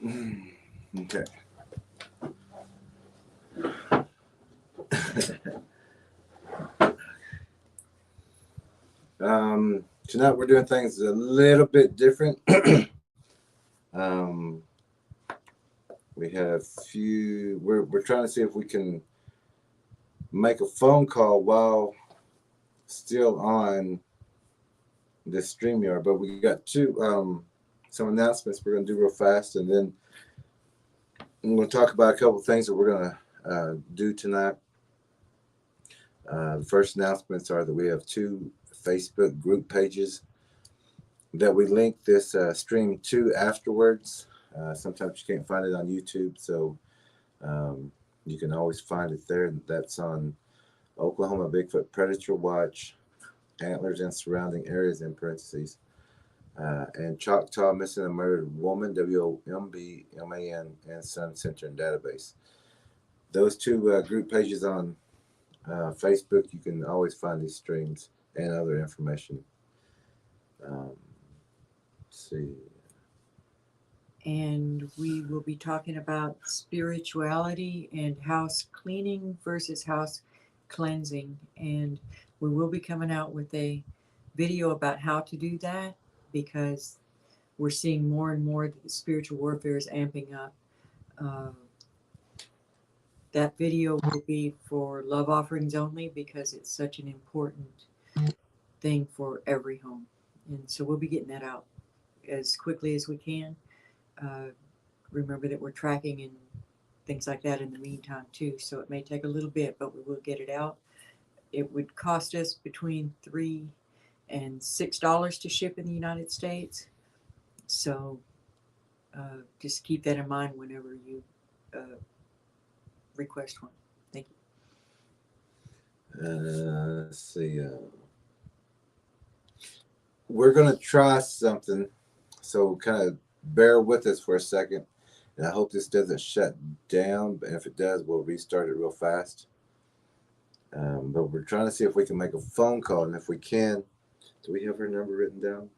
Okay. Tonight we're doing things a little bit different. um, we had a few. We're trying to see if we can make a phone call while still on the StreamYard, but we got some announcements we're going to do real fast, and then I'm going to talk about a couple of things that we're going to do tonight. The first announcements are that we have two Facebook group pages that we link this stream to afterwards. Sometimes you can't find it on YouTube, so you can always find it there. That's on Oklahoma Bigfoot Predator Watch, Antlers and Surrounding Areas in parentheses, and Choctaw Missing and Murdered Woman, WOMBMAN, and Sun Center and Database. Those two group pages on Facebook, you can always find these streams and other information. Let's see. And we will be talking about spirituality and house cleaning versus house cleansing. And we will be coming out with a video about how to do that, because we're seeing more and more that the spiritual warfare is amping up. That video will be for love offerings only, because it's such an important thing for every home. And so we'll be getting that out as quickly as we can. Remember that we're tracking and things like that in the meantime too, so it may take a little bit, but we will get it out. It would cost us between $3 and $6 to ship in the United States, so just keep that in mind whenever you request one. Thank you. Let's see. We're gonna try something, so kind of bear with us for a second. And I hope this doesn't shut down. And if it does, we'll restart it real fast. But we're trying to see if we can make a phone call, and if we can, do we have her number written down?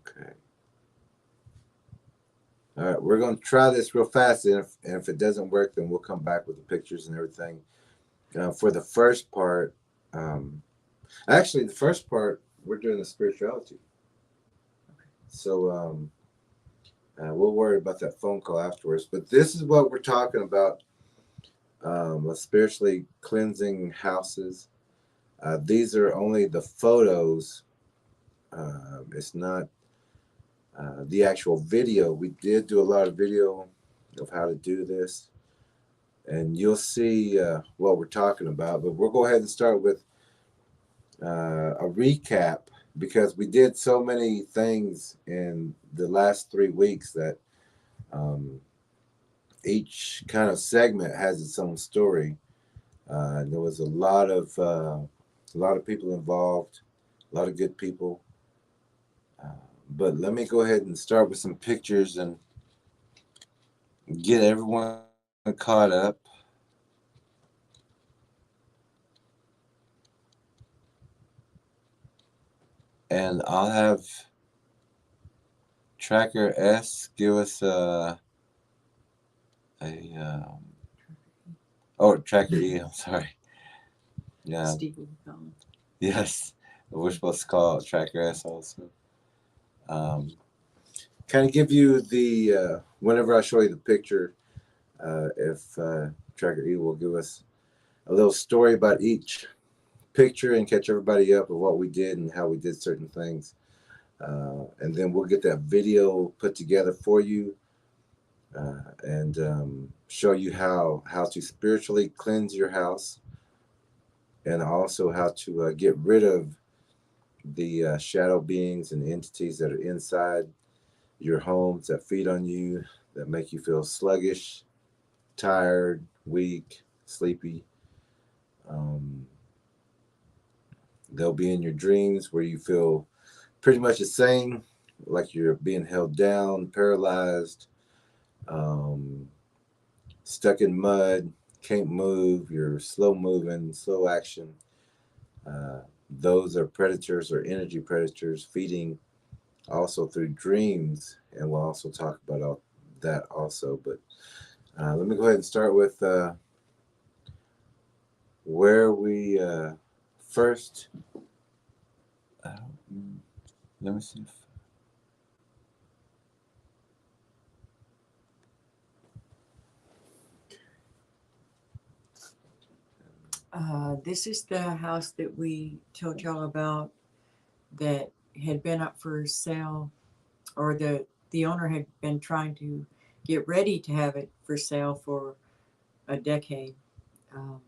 Okay. All right, we're going to try this real fast, and if it doesn't work, then we'll come back with the pictures and everything. For the first part, actually, the first part, we're doing the spirituality. So we'll worry about that phone call afterwards. But this is what we're talking about, spiritually cleansing houses. These are only the photos. It's not the actual video. We did do a lot of video of how to do this, and you'll see what we're talking about. But we'll go ahead and start with a recap, because we did so many things in the last 3 weeks that each kind of segment has its own story. There was a lot of people involved, a lot of good people. But let me go ahead and start with some pictures and get everyone caught up. And I'll have Tracker S give us Tracker E, I'm sorry. Yeah. Steve. Yes. We're supposed to call it Tracker S also. Kind of give you the, whenever I show you the picture, if Tracker E will give us a little story about each picture and catch everybody up of what we did and how we did certain things. And then we'll get that video put together for you and show you how to spiritually cleanse your house, and also how to get rid of the shadow beings and entities that are inside your homes that feed on you, that make you feel sluggish, tired, weak, sleepy. They'll be in your dreams where you feel pretty much the same, like you're being held down, paralyzed, stuck in mud, can't move, you're slow moving, slow action. those are predators or energy predators feeding also through dreams, and we'll also talk about all that also. But let me go ahead and start with where we first. Uh, Let me see. This is the house that we told y'all about that had been up for sale, or the owner had been trying to get ready to have it for sale for a decade. Um,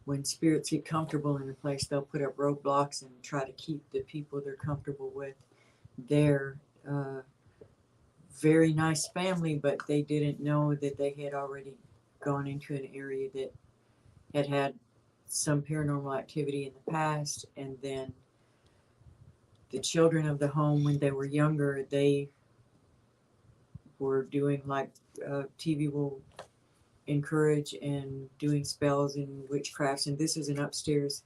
when spirits get comfortable in a place, they'll put up roadblocks and try to keep the people they're comfortable with there. Very nice family, but they didn't know that they had already gone into an area that had some paranormal activity in the past. And then the children of the home, when they were younger, they were doing like TV will encourage, and doing spells and witchcrafts. And this is an upstairs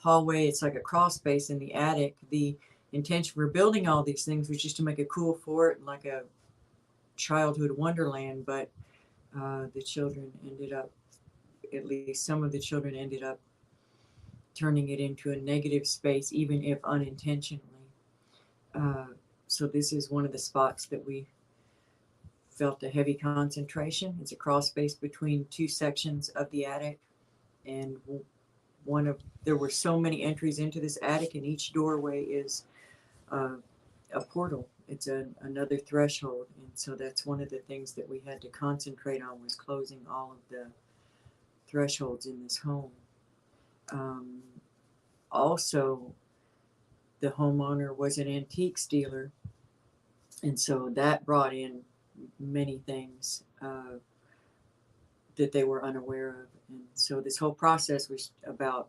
hallway. It's like a crawl space in the attic. The intention for building all these things was just to make a cool fort, like a childhood wonderland. But the children ended up, at least some of the children ended up turning it into a negative space, even if unintentionally. Uh, so this is one of the spots that we felt a heavy concentration. It's a crawl space between two sections of the attic, and there were so many entries into this attic, and each doorway is uh, a portal. It's another threshold, and so that's one of the things that we had to concentrate on, was closing all of the thresholds in this home. Um, Also, the homeowner was an antiques dealer, and so that brought in many things that they were unaware of. And so this whole process was about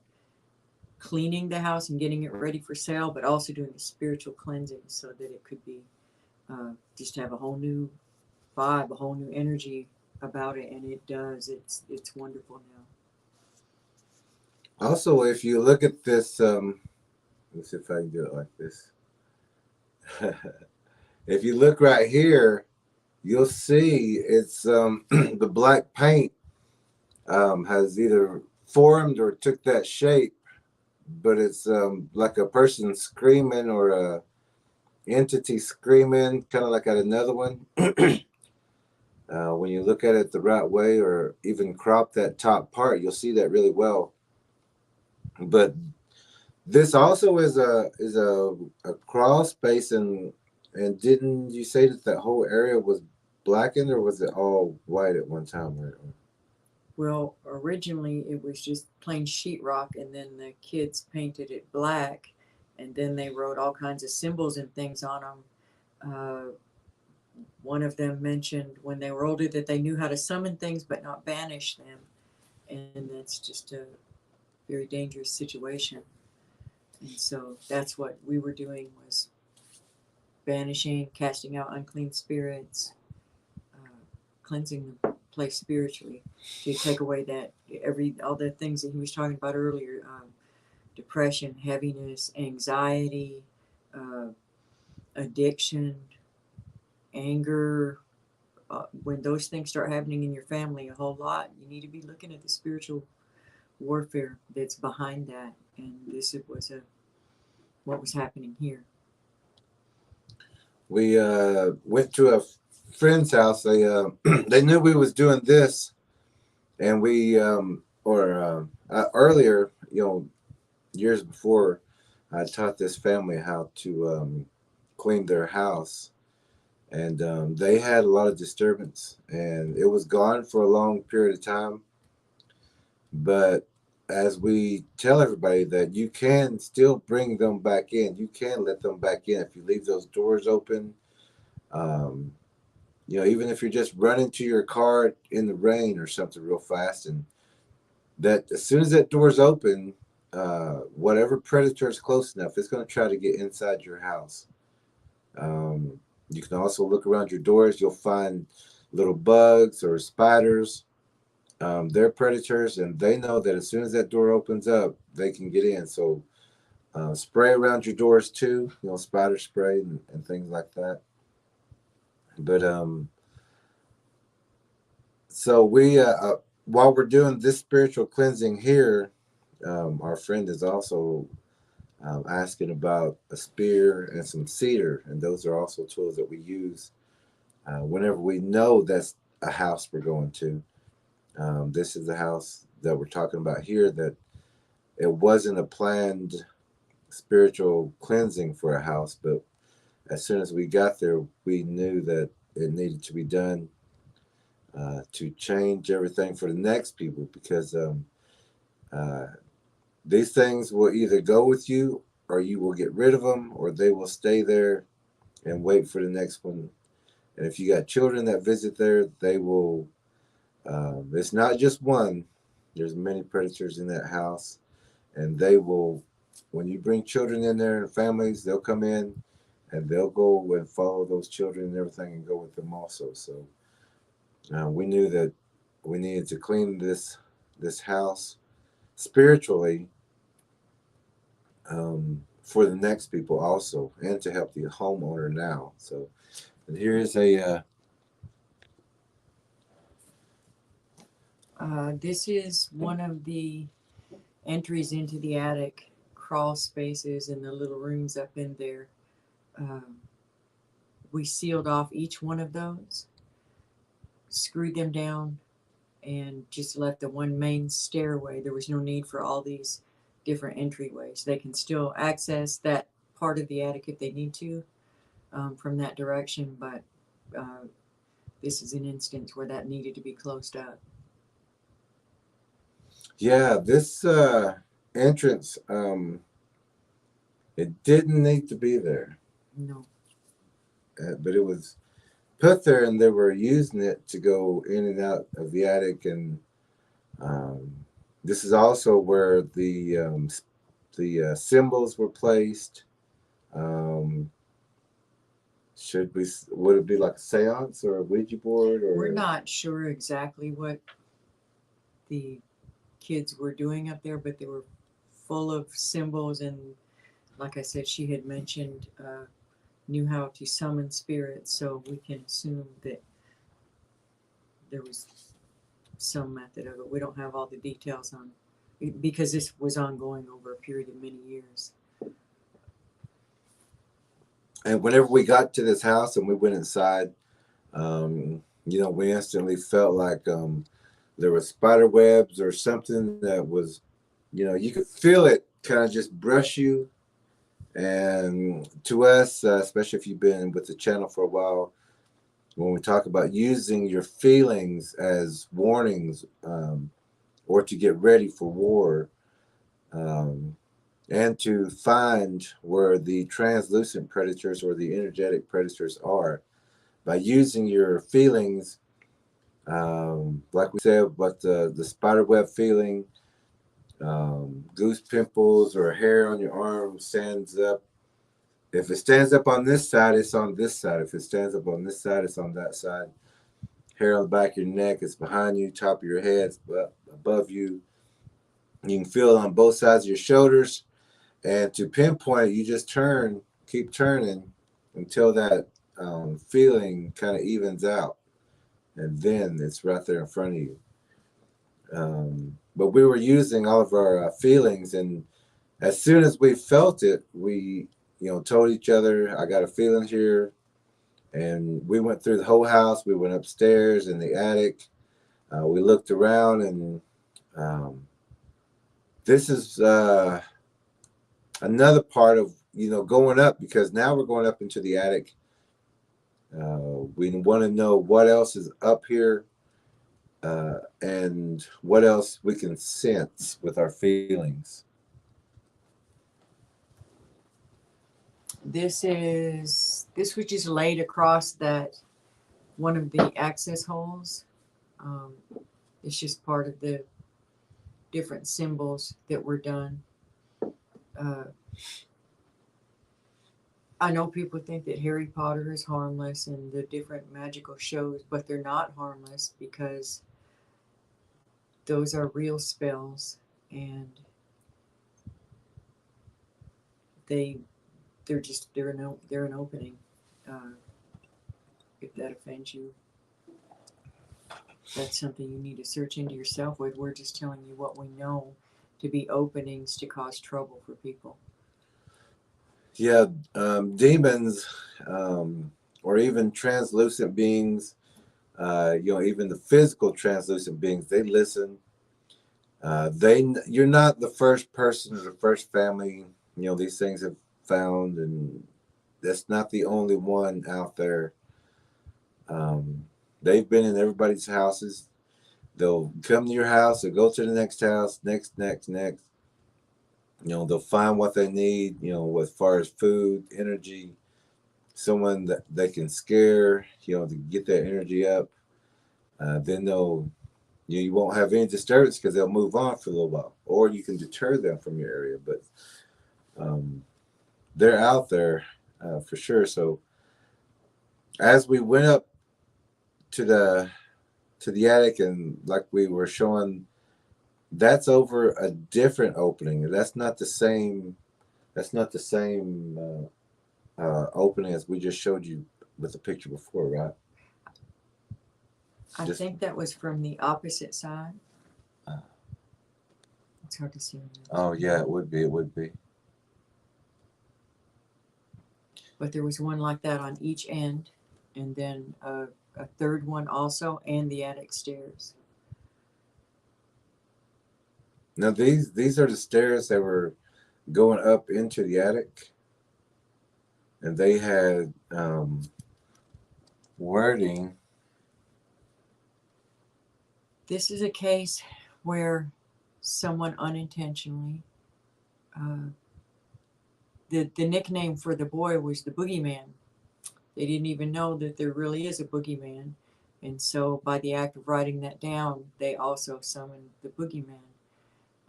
cleaning the house and getting it ready for sale, but also doing a spiritual cleansing so that it could be just have a whole new vibe, a whole new energy about it. And it does. It's wonderful Also, if you look at this, let's see if I can do it like this. If you look right here, you'll see it's the black paint has either formed or took that shape, but it's like a person screaming or a entity screaming, kind of like at another one. When you look at it the right way, or even crop that top part, you'll see that really well. But this also is a crawl space, and didn't you say that whole area was blackened, or was it all white at one time? Well, originally it was just plain sheetrock, and then the kids painted it black, and then they wrote all kinds of symbols and things on them. One of them mentioned when they were older that they knew how to summon things but not banish them, and that's just a very dangerous situation. And so that's what we were doing, was banishing, casting out unclean spirits, cleansing the place spiritually, to take away that all the things that he was talking about earlier, depression, heaviness, anxiety, uh, addiction, anger. When those things start happening in your family a whole lot, you need to be looking at the spiritual warfare that's behind that. And this was what was happening here. We went to a friend's house. They they knew we was doing this, and we earlier, years before, I taught this family how to clean their house, and they had a lot of disturbance, and it was gone for a long period of time. But as we tell everybody that you can still bring them back in, you can let them back in if you leave those doors open. Um, even if you're just running to your car in the rain or something real fast, and that as soon as that door's open, whatever predator is close enough, it's going to try to get inside your house. You can also look around your doors. You'll find little bugs or spiders. they're predators, and they know that as soon as that door opens up, they can get in. So spray around your doors too, spider spray and things like that. But so we while we're doing this spiritual cleansing here, our friend is also asking about a spear and some cedar, and those are also tools that we use whenever we know that's a house we're going to. This is the house that we're talking about here, that it wasn't a planned spiritual cleansing for a house, but as soon as we got there, we knew that it needed to be done to change everything for the next people, because uh, these things will either go with you, or you will get rid of them, or they will stay there and wait for the next one. And if you got children that visit there, they will. It's not just one. There's many predators in that house, and they will. When you bring children in there and families, they'll come in, and they'll go and follow those children and everything, and go with them also. So we knew that we needed to clean this house spiritually, for the next people also, and to help the homeowner now. So, and here is a. This is one of the entries into the attic, crawl spaces and the little rooms up in there. We sealed off each one of those, screwed them down, and just left the one main stairway. There was no need for all these different entryways. They can still access that part of the attic if they need to, from that direction, but this is an instance where that needed to be closed up. Yeah, this entrance, it didn't need to be there, No. but it was put there, and they were using it to go in and out of the attic. And um, this is also where the symbols were placed. Um, would it be like a seance or a Ouija board, or? We're not sure exactly what the kids were doing up there, but they were full of symbols. And like I said, she had mentioned knew how to summon spirits, so we can assume that there was some method of it. We don't have all the details on, because this was ongoing over a period of many years. And whenever we got to this house and we went inside, we instantly felt like there were spider webs or something that was, you could feel it kind of just brush you. And to us, especially if you've been with the channel for a while, when we talk about using your feelings as warnings, or to get ready for war, and to find where the translucent predators or the energetic predators are, by using your feelings, like we said, but the spider web feeling, goose pimples or hair on your arm stands up. If it stands up on this side, it's on this side. If it stands up on this side, it's on that side. Hair on the back of your neck, it's behind you, top of your head, above you. You can feel it on both sides of your shoulders. And to pinpoint it, you just keep turning until that feeling kind of evens out. And then it's right there in front of you. But we were using all of our feelings, and as soon as we felt it, we told each other, I got a feeling here. And we went through the whole house. We went upstairs in the attic. We looked around, and this is another part of going up, because now we're going up into the attic. We want to know what else is up here, and what else we can sense with our feelings. This was just laid across that one of the access holes. It's just part of the different symbols that were done. I know people think that Harry Potter is harmless and the different magical shows, but they're not harmless, because those are real spells, and they're an opening. If that offends you, that's something you need to search into yourself with. We're just telling you what we know to be openings to cause trouble for people. Yeah, demons, or even translucent beings, even the physical translucent beings, they listen. You're not the first person or the first family, these things have found, and that's not the only one out there. They've been in everybody's houses. They'll come to your house, they'll go to the next house, next. They'll find what they need, as far as food, energy, someone that they can scare, to get that energy up. Then you won't have any disturbance because they'll move on for a little while, or you can deter them from your area. But they're out there for sure. So as we went up to the attic, and like we were showing, that's over a different opening. That's not the same. That's not the same opening as we just showed you with the picture before, right? I think that was from the opposite side. It's hard to see. Oh yeah, it would be. It would be. But there was one like that on each end, and then a third one also, and the attic stairs. Now these are the stairs that were going up into the attic, and they had wording. This is a case where someone unintentionally, the nickname for the boy was the boogeyman. They didn't even know that there really is a boogeyman. And so by the act of writing that down, they also summoned the boogeyman.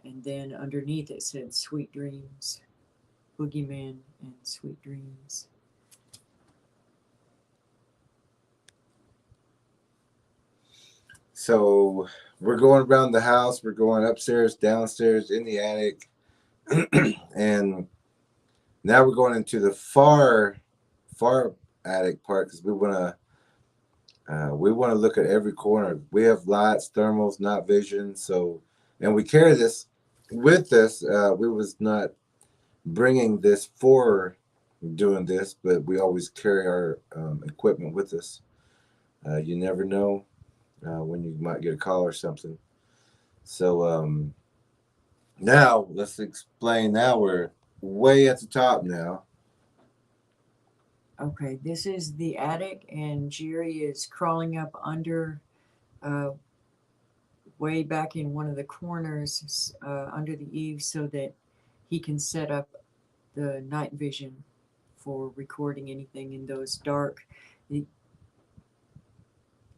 And then underneath it said sweet dreams, boogeyman and sweet dreams. So we're going around the house. We're going upstairs, downstairs, in the attic, and now we're going into the far attic part because we want to look at every corner. We have lights, thermals, night vision. So, and we carry this with us. We was not bringing this for doing this, but we always carry our equipment with us. You never know when you might get a call or something. So now let's explain. Now we're way at the top now. Okay, this is the attic, and Jerry is crawling up under, way back in one of the corners, under the eaves, so that he can set up the night vision for recording anything in those dark. The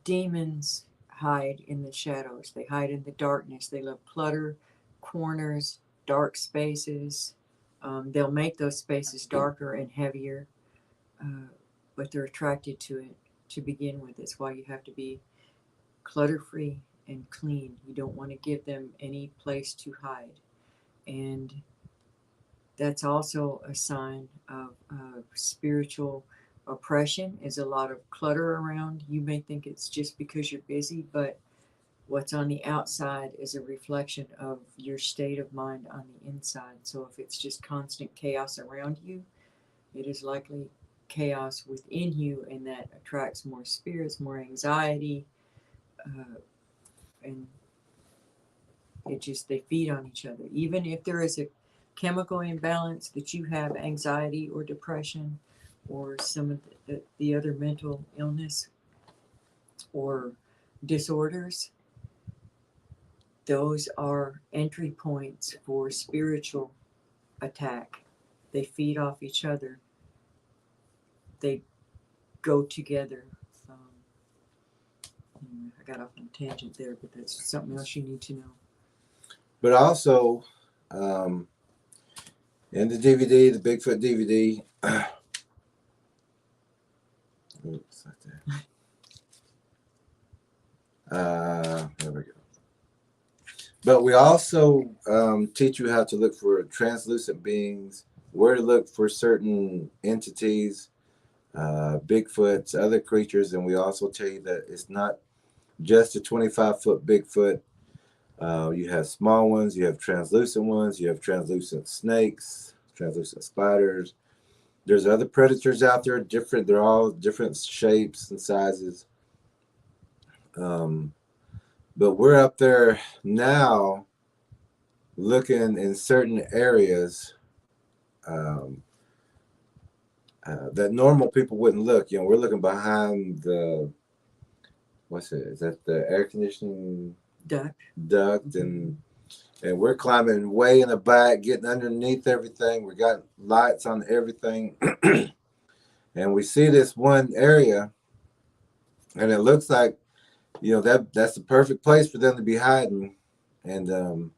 demons hide in the shadows. They hide in the darkness. They love clutter, corners, dark spaces. They'll make those spaces darker and heavier, but they're attracted to it to begin with. That's why you have to be clutter-free and clean. You don't want to give them any place to hide. And that's also a sign of spiritual oppression, is a lot of clutter around. You may think it's just because you're busy, but what's on the outside is a reflection of your state of mind on the inside. So if it's just constant chaos around you, it is likely chaos within you, and that attracts more spirits, more anxiety, and they feed on each other. Even if there is a chemical imbalance that you have anxiety or depression or some of the other mental illness or disorders, those are entry points for spiritual attack. They feed off each other. They go together. I got off on a tangent there, but that's something else you need to know. But also, in the DVD, the Bigfoot DVD, oops, right there. There we go. But we also teach you how to look for translucent beings, where to look for certain entities, Bigfoots, other creatures, and we also tell you that it's not just a 25-foot Bigfoot. You have small ones, you have translucent ones, you have translucent snakes, translucent spiders. There's other predators out there, different. They're all different shapes and sizes. Um, but we're up there now, looking in certain areas um, that normal people wouldn't look. You know, we're looking behind the what's it? Is that the air conditioning duct? And we're climbing way in the back, getting underneath everything. We got lights on everything, and we see this one area, and it looks like that's the perfect place for them to be hiding. And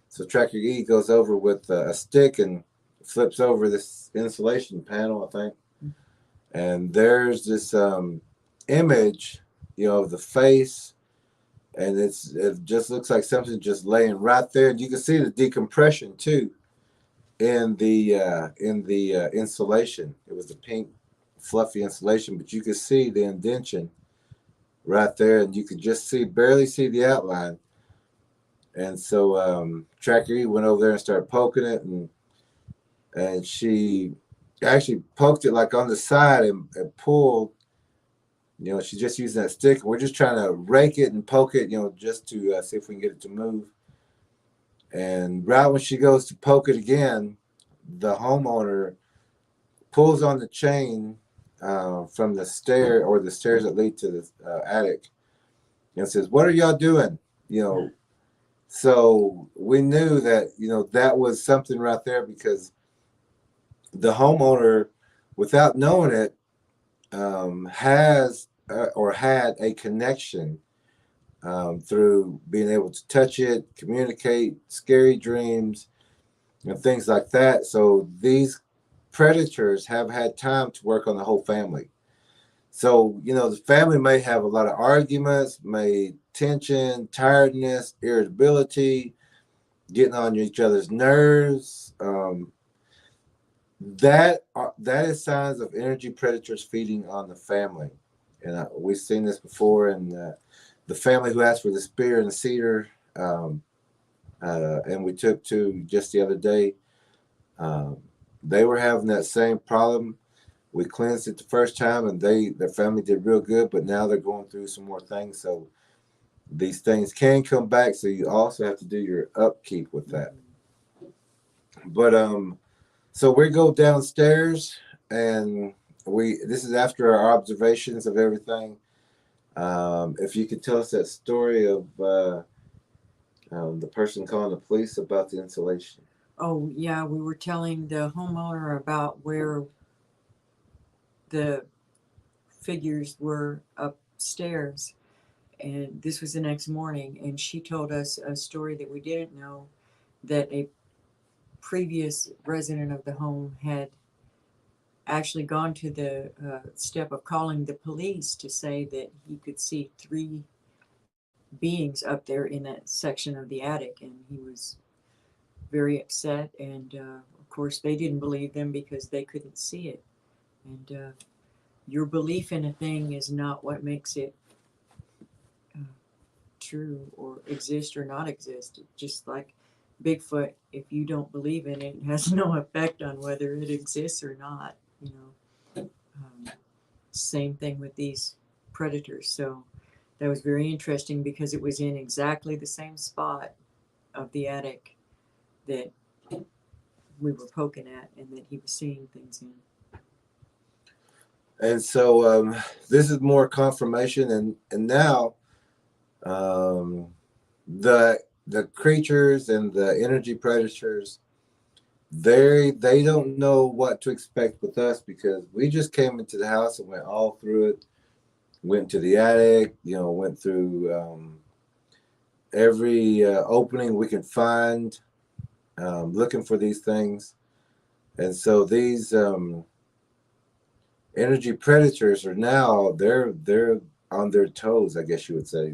so Tracker E goes over with a stick and flips over this insulation panel, I think, and there's this image, of the face, and it just looks like something just laying right there, and you can see the decompression too in the insulation. It was the pink, fluffy insulation, but you could see the indention right there, and you could just barely see the outline. And so Tracker E went over there and started poking it, and she actually poked it like on the side and pulled. She's just using that stick. We're just trying to rake it and poke it, just to see if we can get it to move. And right when she goes to poke it again, the homeowner pulls on the chain from the stairs that lead to the attic, and says, "What are y'all doing?" So we knew that that was something right there, because the homeowner, without knowing it, has or had a connection through being able to touch it, communicate, scary dreams, and things like that. So these predators have had time to work on the whole family. So, the family may have a lot of arguments, may tension, tiredness, irritability, getting on each other's nerves. That is signs of energy predators feeding on the family. And we've seen this before in the family who asked for the spear and the cedar, and we took to just the other day. They were having that same problem. We cleansed it the first time, and their family did real good, but now they're going through some more things. So these things can come back, so you also have to do your upkeep with that. But so we go downstairs, and this is after our observations of everything. If you could tell us that story of the person calling the police about the insulation. Oh, yeah, we were telling the homeowner about where the figures were upstairs, and this was the next morning, and she told us a story that we didn't know, that a previous resident of the home had actually gone to the step of calling the police to say that he could see three beings up there in that section of the attic, and he was very upset. And of course, they didn't believe them because they couldn't see it. And your belief in a thing is not what makes it true or exist or not exist. Just like Bigfoot, if you don't believe in it, it has no effect on whether it exists or not. Same thing with these predators. So that was very interesting, because it was in exactly the same spot of the attic that we were poking at and that he was seeing things in. And so this is more confirmation, and now the creatures and the energy predators, they don't know what to expect with us, because we just came into the house and went all through it, went to the attic, went through every opening we could find, looking for these things. And so these energy predators are now they're on their toes, I guess you would say.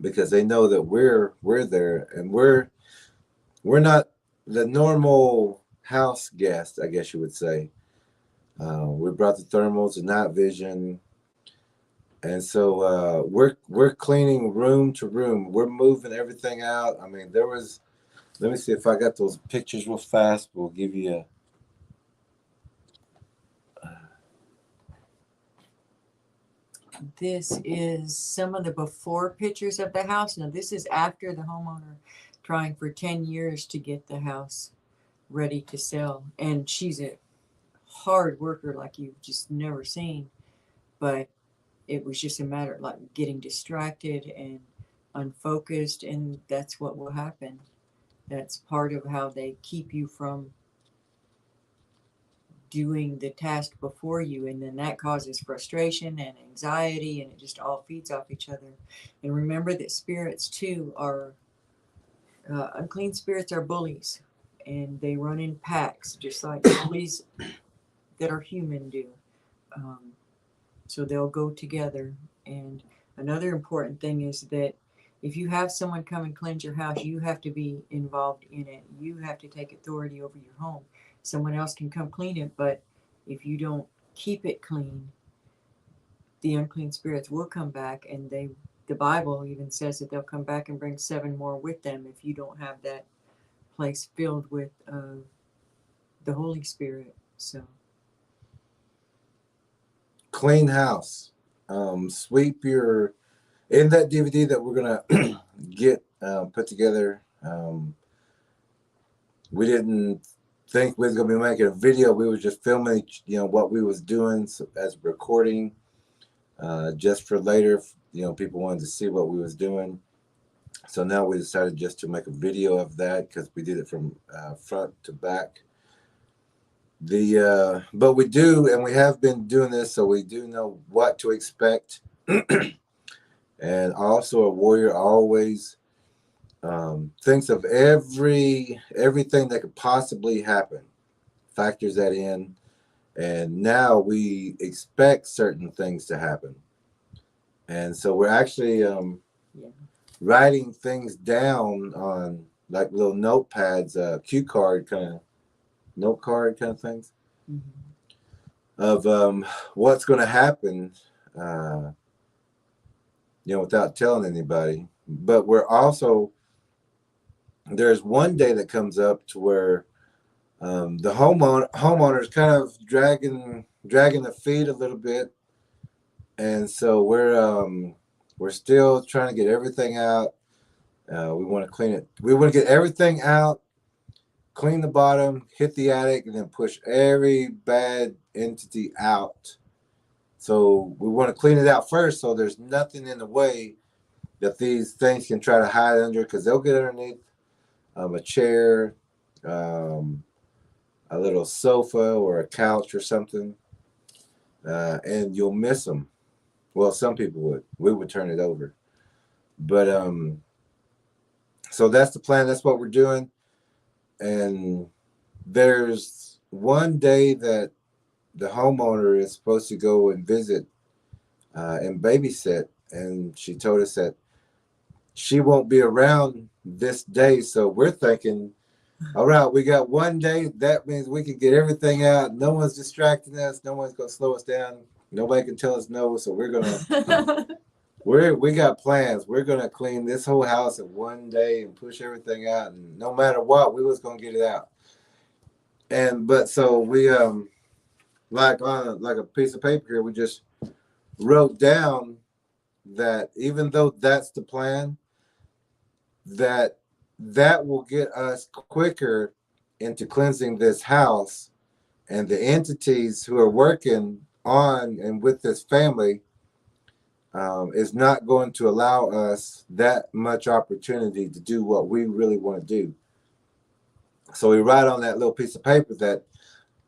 because they know that we're there, and we're not the normal house guest, I guess you would say. We brought the thermals, the night vision, and so we're cleaning room to room. We're moving everything out. I mean, there was. Let me see if I got those pictures real fast. We'll give you a. This is some of the before pictures of the house. Now, this is after the homeowner trying for 10 years to get the house ready to sell. And she's a hard worker like you've just never seen. But it was just a matter of like getting distracted and unfocused. And that's what will happen. That's part of how they keep you from doing the task before you, and then that causes frustration and anxiety, and it just all feeds off each other. And remember that spirits too are unclean spirits are bullies, and they run in packs just like bullies that are human do. So they'll go together. And another important thing is that if you have someone come and cleanse your house, you have to be involved in it. You have to take authority over your home. Someone else can come clean it, but if you don't keep it clean, the unclean spirits will come back, and the Bible even says that they'll come back and bring 7 more with them if you don't have that place filled with the Holy Spirit. So Clean house. Sweep your. In that DVD that we're gonna get put together, we didn't think we was gonna be making a video. We were just filming, what we was doing as recording, just for later. People wanted to see what we was doing. So now we decided just to make a video of that because we did it from front to back. But we do, and we have been doing this, so we do know what to expect. And also, a warrior always thinks of everything that could possibly happen, factors that in, and now we expect certain things to happen. And so we're actually writing things down on like little notepads, cue card kind of note card kind of things of what's going to happen, without telling anybody. But we're also, there's one day that comes up to where the homeowner's kind of dragging the feet a little bit, and so we're still trying to get everything out. We want to clean it. We want to get everything out, clean the bottom, hit the attic, and then push every bad entity out. So we want to clean it out first, so there's nothing in the way that these things can try to hide under, because they'll get underneath a chair, a little sofa or a couch or something, and you'll miss them. Well, some people would. We would turn it over. But so that's the plan. That's what we're doing. And there's one day that the homeowner is supposed to go and visit and babysit, and she told us that she won't be around this day. So we're thinking, all right, we got one day. That means we can get everything out. No one's distracting us. No one's going to slow us down. Nobody can tell us no. So we're going to, we got plans. We're going to clean this whole house in one day and push everything out. And no matter what, we was going to get it out. But so we, like on like a piece of paper here, we just wrote down that even though that's the plan, that will get us quicker into cleansing this house, and the entities who are working on and with this family is not going to allow us that much opportunity to do what we really want to do. So we write on that little piece of paper that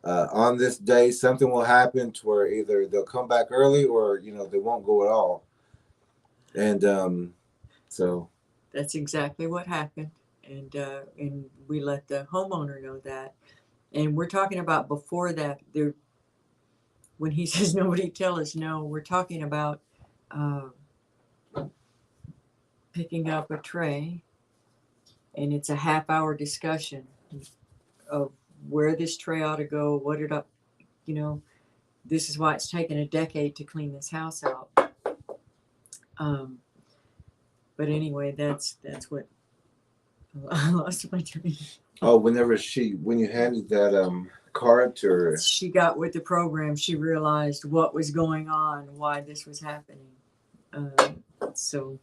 on this day something will happen to where either they'll come back early or they won't go at all. And so that's exactly what happened. And we let the homeowner know that. And we're talking about before that, there, when he says nobody tell us no, we're talking about picking up a tray, and it's a half-hour discussion of where this tray ought to go, what it up, you know, this is why it's taken a decade to clean this house out. But anyway, that's what I lost my train. Oh, when you handed that card to her, She got with the program. She realized what was going on, why this was happening. So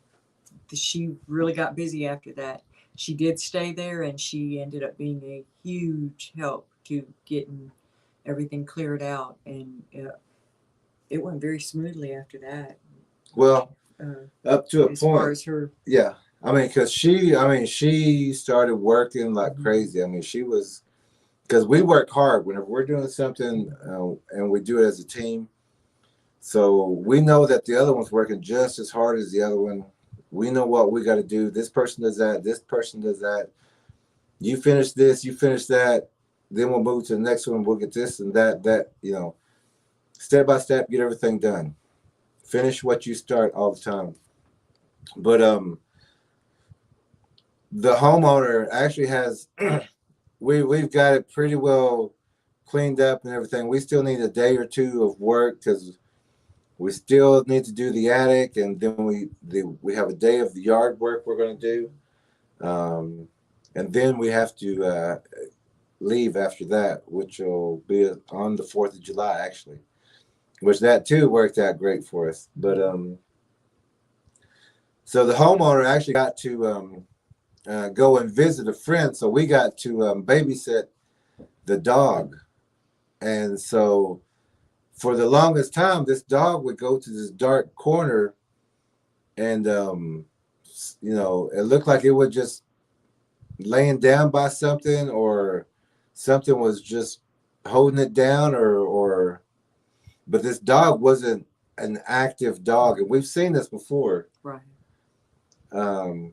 she really got busy after that. She did stay there, and she ended up being a huge help to getting everything cleared out, and it went very smoothly after that. well, up to a as point. far as her, Yeah, I mean, because she started working like crazy. I mean, she was, because we work hard whenever we're doing something, and we do it as a team. So we know that the other one's working just as hard as the other one. We know what we got to do. This person does that. This person does that. You finish this. You finish that. Then we'll move to the next one. We'll get this and that. Step by step, get everything done. Finish what you start all the time. But the homeowner actually has we've got it pretty well cleaned up and everything. We still need a day or two of work because we still need to do the attic, and then we have a day of the yard work we're going to do, and then we have to leave after that, which will be on the 4th of July actually, which that too worked out great for us. But so the homeowner actually got to go and visit a friend, so we got to babysit the dog. And so for the longest time, this dog would go to this dark corner, and it looked like it was just laying down by something, or something was just holding it down, or but this dog wasn't an active dog, and we've seen this before. right?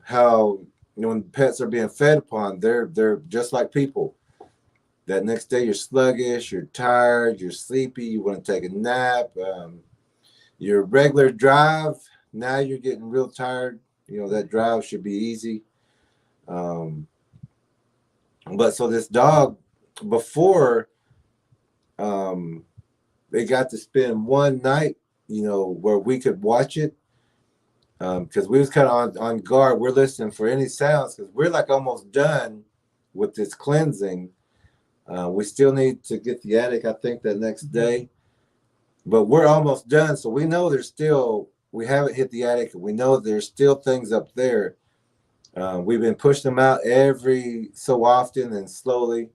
How when pets are being fed upon, they're just like people. That next day you're sluggish, you're tired, you're sleepy, you want to take a nap. Your regular drive, now you're getting real tired. That drive should be easy. But so this dog, before they got to spend one night, where we could watch it, because we was kind of on guard. We're listening for any sounds because we're like almost done with this cleansing. We still need to get the attic, I think, that next day, but we're almost done. So we know we haven't hit the attic, and we know there's still things up there. We've been pushing them out every so often and slowly.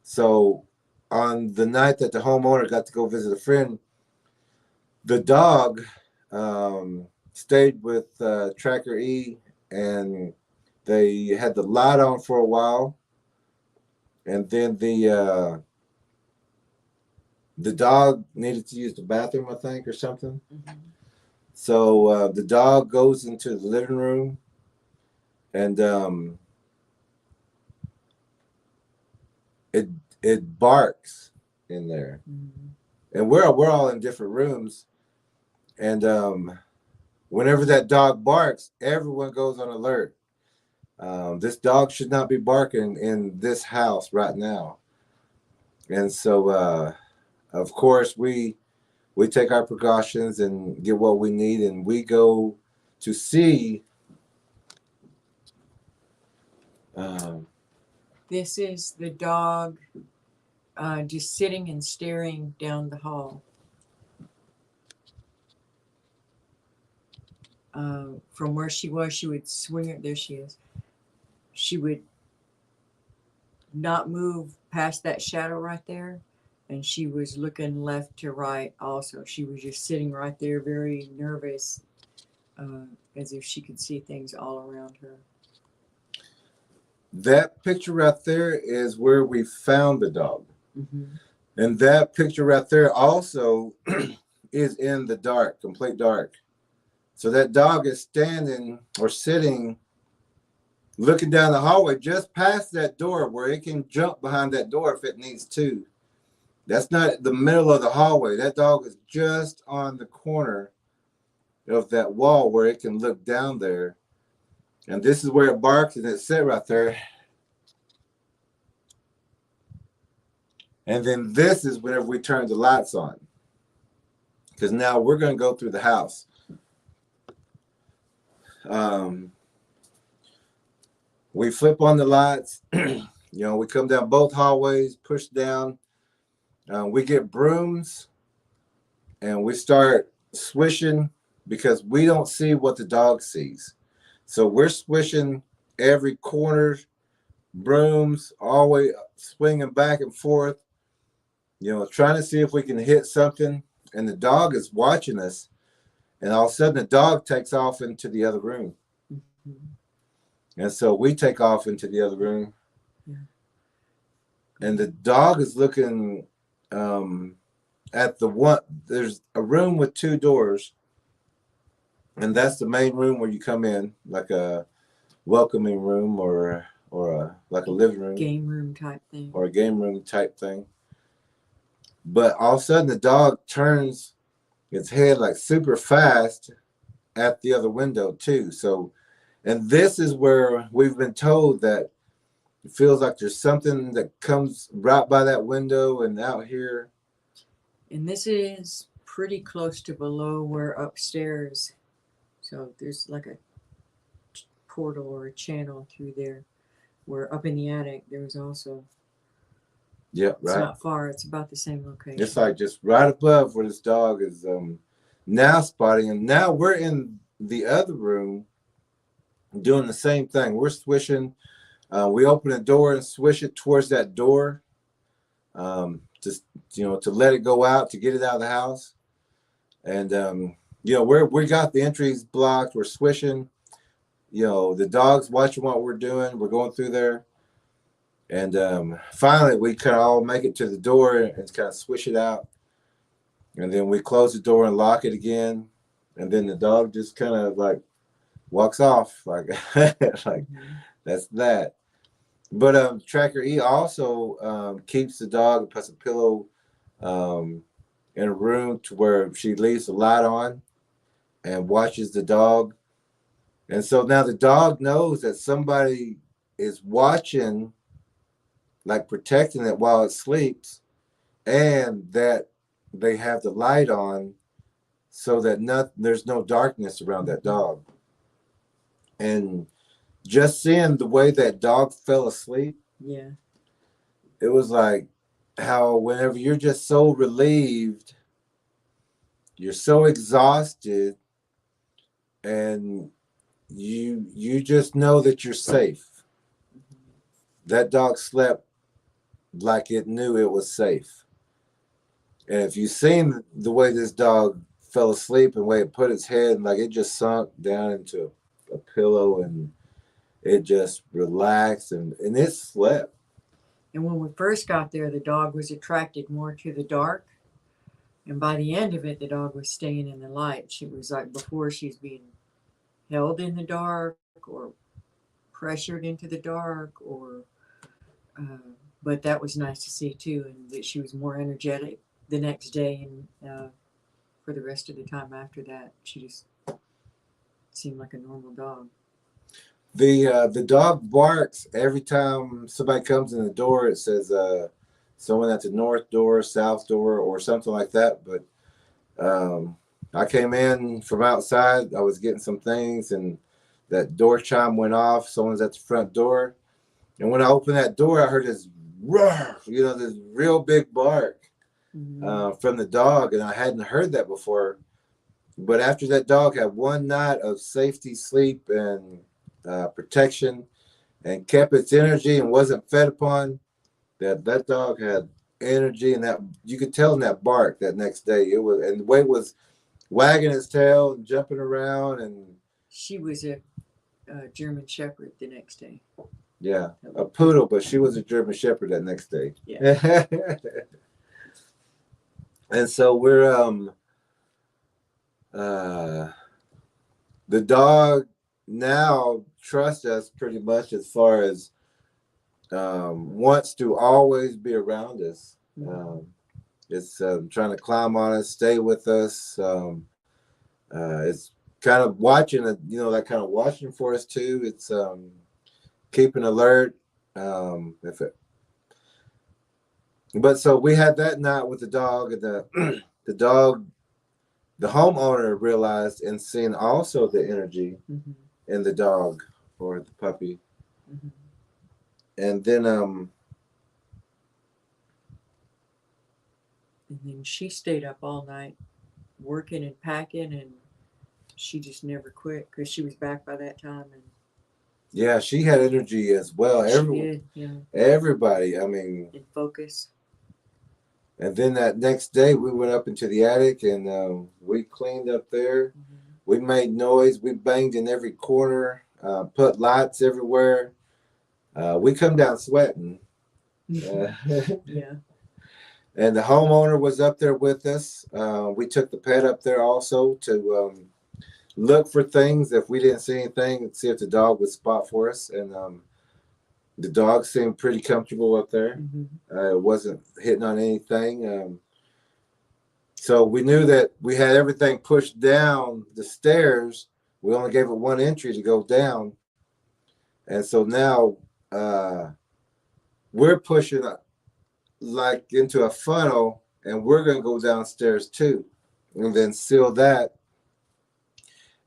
So on the night that the homeowner got to go visit a friend, the dog stayed with Tracker E, and they had the light on for a while. And then the dog needed to use the bathroom, I think, or something. Mm-hmm. So the dog goes into the living room, and it barks in there. Mm-hmm. And we're all in different rooms, and whenever that dog barks, everyone goes on alert. This dog should not be barking in this house right now. And so, of course, we take our precautions and get what we need, and we go to see. This is the dog just sitting and staring down the hall. From where she was, she would swing it. There she is. She would not move past that shadow right there, and she was looking left to right also. She was just sitting right there, very nervous, as if she could see things all around her. That picture right there is where we found the dog. Mm-hmm. And that picture right there also is in the dark, complete dark. So that dog is standing or sitting, looking down the hallway just past that door where it can jump behind that door if it needs to. That's not the middle of the hallway. That dog is just on the corner of that wall where it can look down there. And this is where it barks, and it sit right there. And then this is whenever we turn the lights on. Because now we're going to go through the house. We flip on the lights. We come down both hallways, push down. We get brooms, and we start swishing because we don't see what the dog sees. So we're swishing every corner, brooms, all the way swinging back and forth, trying to see if we can hit something. And the dog is watching us. And all of a sudden, the dog takes off into the other room. Mm-hmm. And so we take off into the other room. Yeah. And the dog is looking at the one. There's a room with 2 doors. And that's the main room where you come in, like a welcoming room or like a living room. Game room type thing. Or a game room type thing. But all of a sudden, the dog turns its head like super fast at the other window too. So, and this is where we've been told that it feels like there's something that comes right by that window and out here. And this is pretty close to below where upstairs. So there's like a portal or a channel through there. Where up in the attic, there's also. Yeah, right. It's not far. It's about the same location. It's like just right above where this dog is now spotting. And now we're in the other room doing the same thing. We're swishing. We open the door and swish it towards that door. Just, to let it go out, to get it out of the house. And, we got the entries blocked. We're swishing. The dog's watching what we're doing. We're going through there. And finally, we kind of all make it to the door and kind of swish it out. And then we close the door and lock it again. And then the dog just kind of like walks off. Like, that's that. But Tracker E also keeps the dog and puts a pillow in a room to where she leaves the light on and watches the dog. And so now the dog knows that somebody is watching, like protecting it while it sleeps, and that they have the light on so that there's no darkness around that dog. And just seeing the way that dog fell asleep, yeah, it was like how whenever you're just so relieved, you're so exhausted, and you just know that you're safe. That dog slept like it knew it was safe. And if you've seen the way this dog fell asleep and the way it put its head, like it just sunk down into a pillow and it just relaxed and it slept. And when we first got there, the dog was attracted more to the dark. And by the end of it, the dog was staying in the light. She was like, before she's being held in the dark or pressured into the dark but that was nice to see too, and that she was more energetic the next day, and for the rest of the time after that, she just seemed like a normal dog. The dog barks every time somebody comes in the door. It says someone at the north door, south door, or something like that. But I came in from outside. I was getting some things, and that door chime went off. Someone's at the front door. And when I opened that door, I heard this roar, this real big bark from the dog. And I hadn't heard that before. But after that dog had one night of safety, sleep, and protection, and kept its energy and wasn't fed upon, that dog had energy, and that you could tell in that bark that next day. It was, and the way it was wagging its tail and jumping around, and she was a German Shepherd the next day. Yeah, a poodle, but she was a German Shepherd that next day. Yeah. And so we're the dog now trusts us pretty much as far as wants to always be around us. It's trying to climb on us, stay with us. It's kind of watching it, that kind of watching for us too. It's keeping alert. If it, but so we had that night with the dog, and the dog, the homeowner realized and seen also the energy in the dog or the puppy, and then she stayed up all night working and packing, and she just never quit because she was back by that time. And yeah, she had energy as well. she did, yeah, Everybody, I mean, in focus. And then that next day, we went up into the attic and we cleaned up there. We made noise. We banged in every corner, put lights everywhere. We come down sweating. Yeah. And the homeowner was up there with us. We took the pet up there also to look for things. If we didn't see anything, see if the dog would spot for us. And the dog seemed pretty comfortable up there. It wasn't hitting on anything. So we knew that we had everything pushed down the stairs. We only gave it one entry to go down. And so now we're pushing like into a funnel, and we're going to go downstairs too, and then seal that.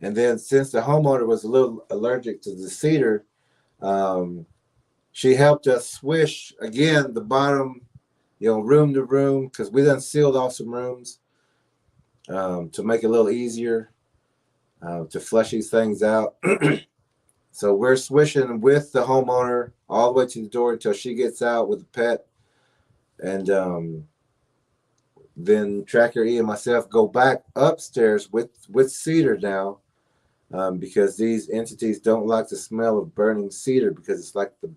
And then since the homeowner was a little allergic to the cedar, she helped us swish again the bottom, room to room, because we done sealed off some rooms to make it a little easier to flush these things out. So we're swishing with the homeowner all the way to the door until she gets out with the pet. And then Tracker E and myself go back upstairs with cedar now, because these entities don't like the smell of burning cedar, because it's like the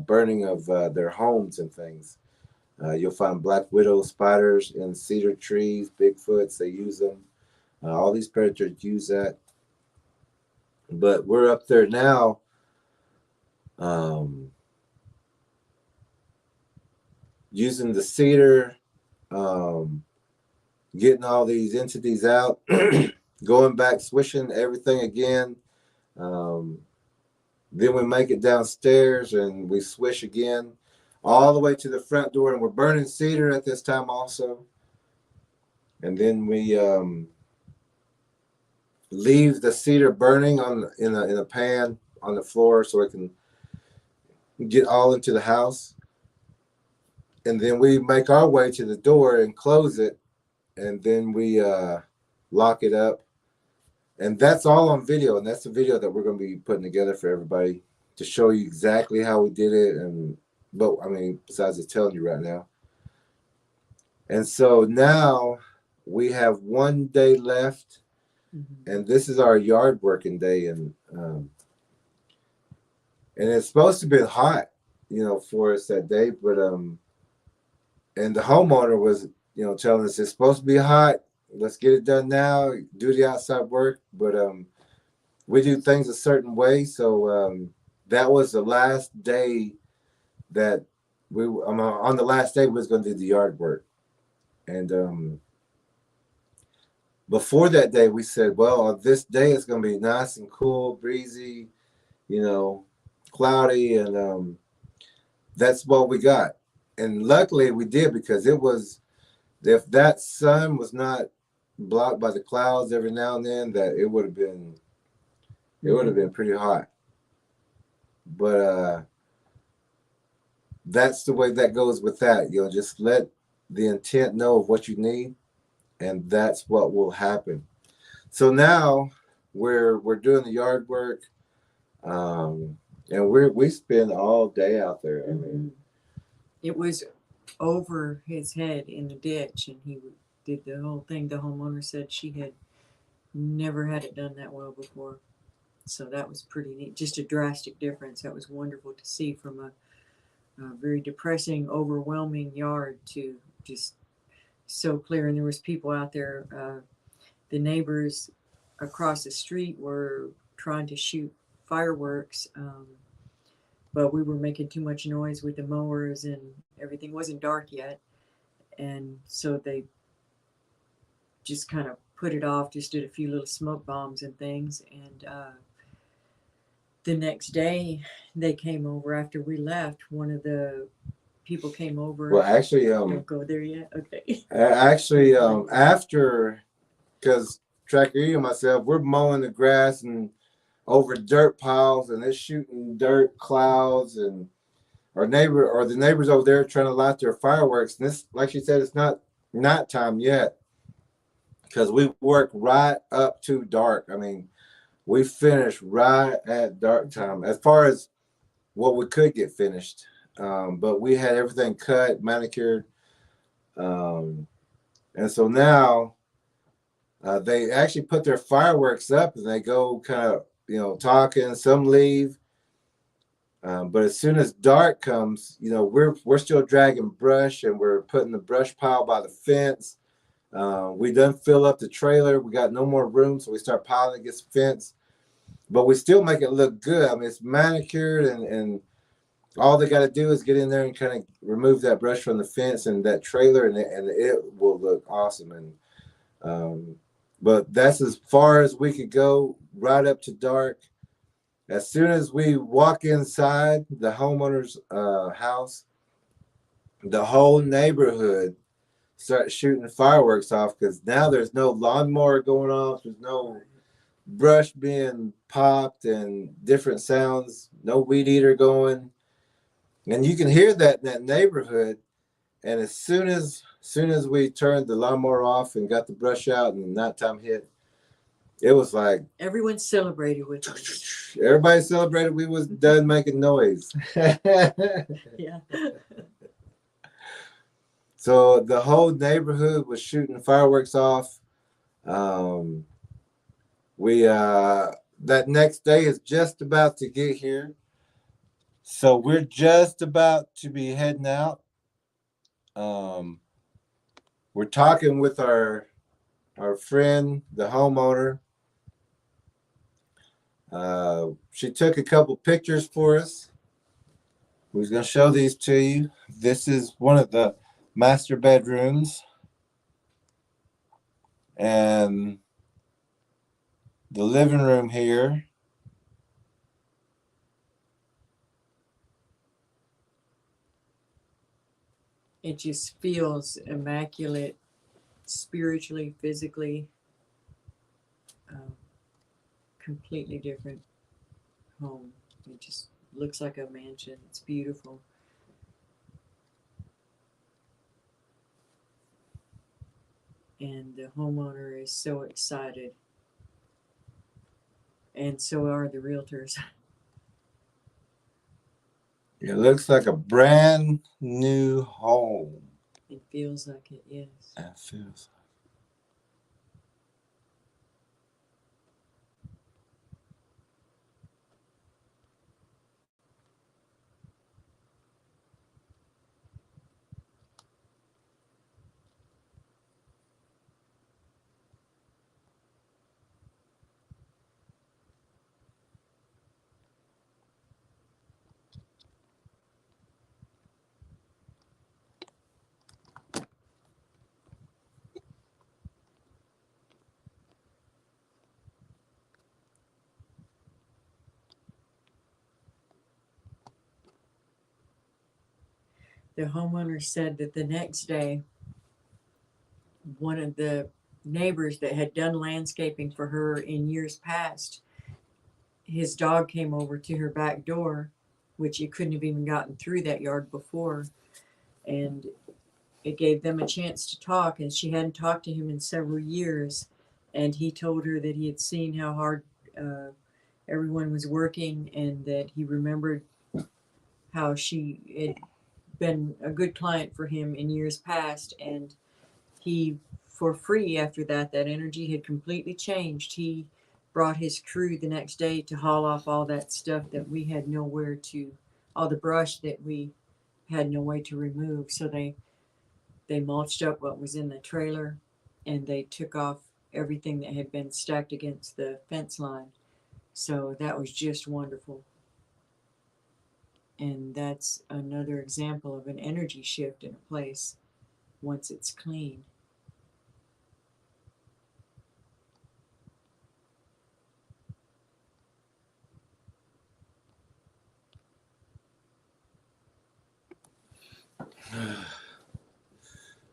burning of their homes and things. You'll find black widow spiders in cedar trees, Bigfoots, they use them. All these predators use that. But we're up there now. Using the cedar, getting all these entities out, going back, swishing everything again. Then we make it downstairs and we swish again all the way to the front door, and we're burning cedar at this time also. And then we leave the cedar burning in a pan on the floor so it can get all into the house. And then we make our way to the door and close it, and then we lock it up. And that's all on video, and that's the video that we're going to be putting together for everybody to show you exactly how we did it. But I mean, besides just telling you right now. And so now we have one day left, and this is our yard working day, and it's supposed to be hot, for us that day, but and the homeowner was, telling us it's supposed to be hot. Let's get it done now. Do the outside work, but we do things a certain way. So that was the last day that on the last day we was going to do the yard work, and before that day we said, well, on this day it's going to be nice and cool, breezy, cloudy, and that's what we got. And luckily we did, because it was, if that sun was not blocked by the clouds every now and then, that it would have been pretty hot. But that's the way that goes with that. Just let the intent know of what you need, and that's what will happen. So now we're doing the yard work, and we spend all day out there. I mean, it was over his head in the ditch, and he did the whole thing. The homeowner said she had never had it done that well before, so that was pretty neat. Just a drastic difference. That was wonderful to see, from a very depressing, overwhelming yard to just so clear. And there was people out there. The neighbors across the street were trying to shoot fireworks, but we were making too much noise with the mowers, and everything wasn't dark yet, and so they just kind of put it off, just did a few little smoke bombs and things. And the next day, they came over after we left. One of the people came over. Well, actually, Don't go there yet. Okay. after, because Tracker E and myself, we're mowing the grass and over dirt piles, and it's shooting dirt clouds, and our neighbor or the neighbors over there trying to light their fireworks. And this, like she said, it's not nighttime yet, because we work right up to dark. I mean, we finished right at dark time as far as what we could get finished. But we had everything cut, manicured. And so now they actually put their fireworks up and they go kind of, talking. Some leave. But as soon as dark comes, we're still dragging brush and we're putting the brush pile by the fence. We done fill up the trailer. We got no more room, so we start piling against the fence. But we still make it look good. I mean, it's manicured, and all they got to do is get in there and kind of remove that brush from the fence and that trailer, and it will look awesome. And but that's as far as we could go, right up to dark. As soon as we walk inside the homeowner's house, the whole neighborhood starts shooting fireworks off, because now there's no lawnmower going off. There's no brush being popped and different sounds, no weed eater going. And you can hear that in that neighborhood. And as soon as we turned the lawnmower off and got the brush out and nighttime hit, it was like everyone celebrated with us. Everybody celebrated. We was done making noise. Yeah. So the whole neighborhood was shooting fireworks off. We that next day is just about to get here. So we're just about to be heading out. We're talking with our friend, the homeowner. She took a couple pictures for us. We was going to show these to you. This is one of the master bedrooms. And the living room here. It just feels immaculate, spiritually, physically. Completely different home. It just looks like a mansion. It's beautiful. And the homeowner is so excited. And so are the realtors. It looks like a brand new home. It feels like it, yes. It feels. The homeowner said that the next day, one of the neighbors that had done landscaping for her in years past, his dog came over to her back door, which you couldn't have even gotten through that yard before. And it gave them a chance to talk, and she hadn't talked to him in several years. And he told her that he had seen how hard everyone was working, and that he remembered how she had been a good client for him in years past. And he, for free after that energy had completely changed. He brought his crew the next day to haul off all that stuff that we had nowhere to, all the brush that we had no way to remove. So they mulched up what was in the trailer, and they took off everything that had been stacked against the fence line. So that was just wonderful. And that's another example of an energy shift in a place once it's clean.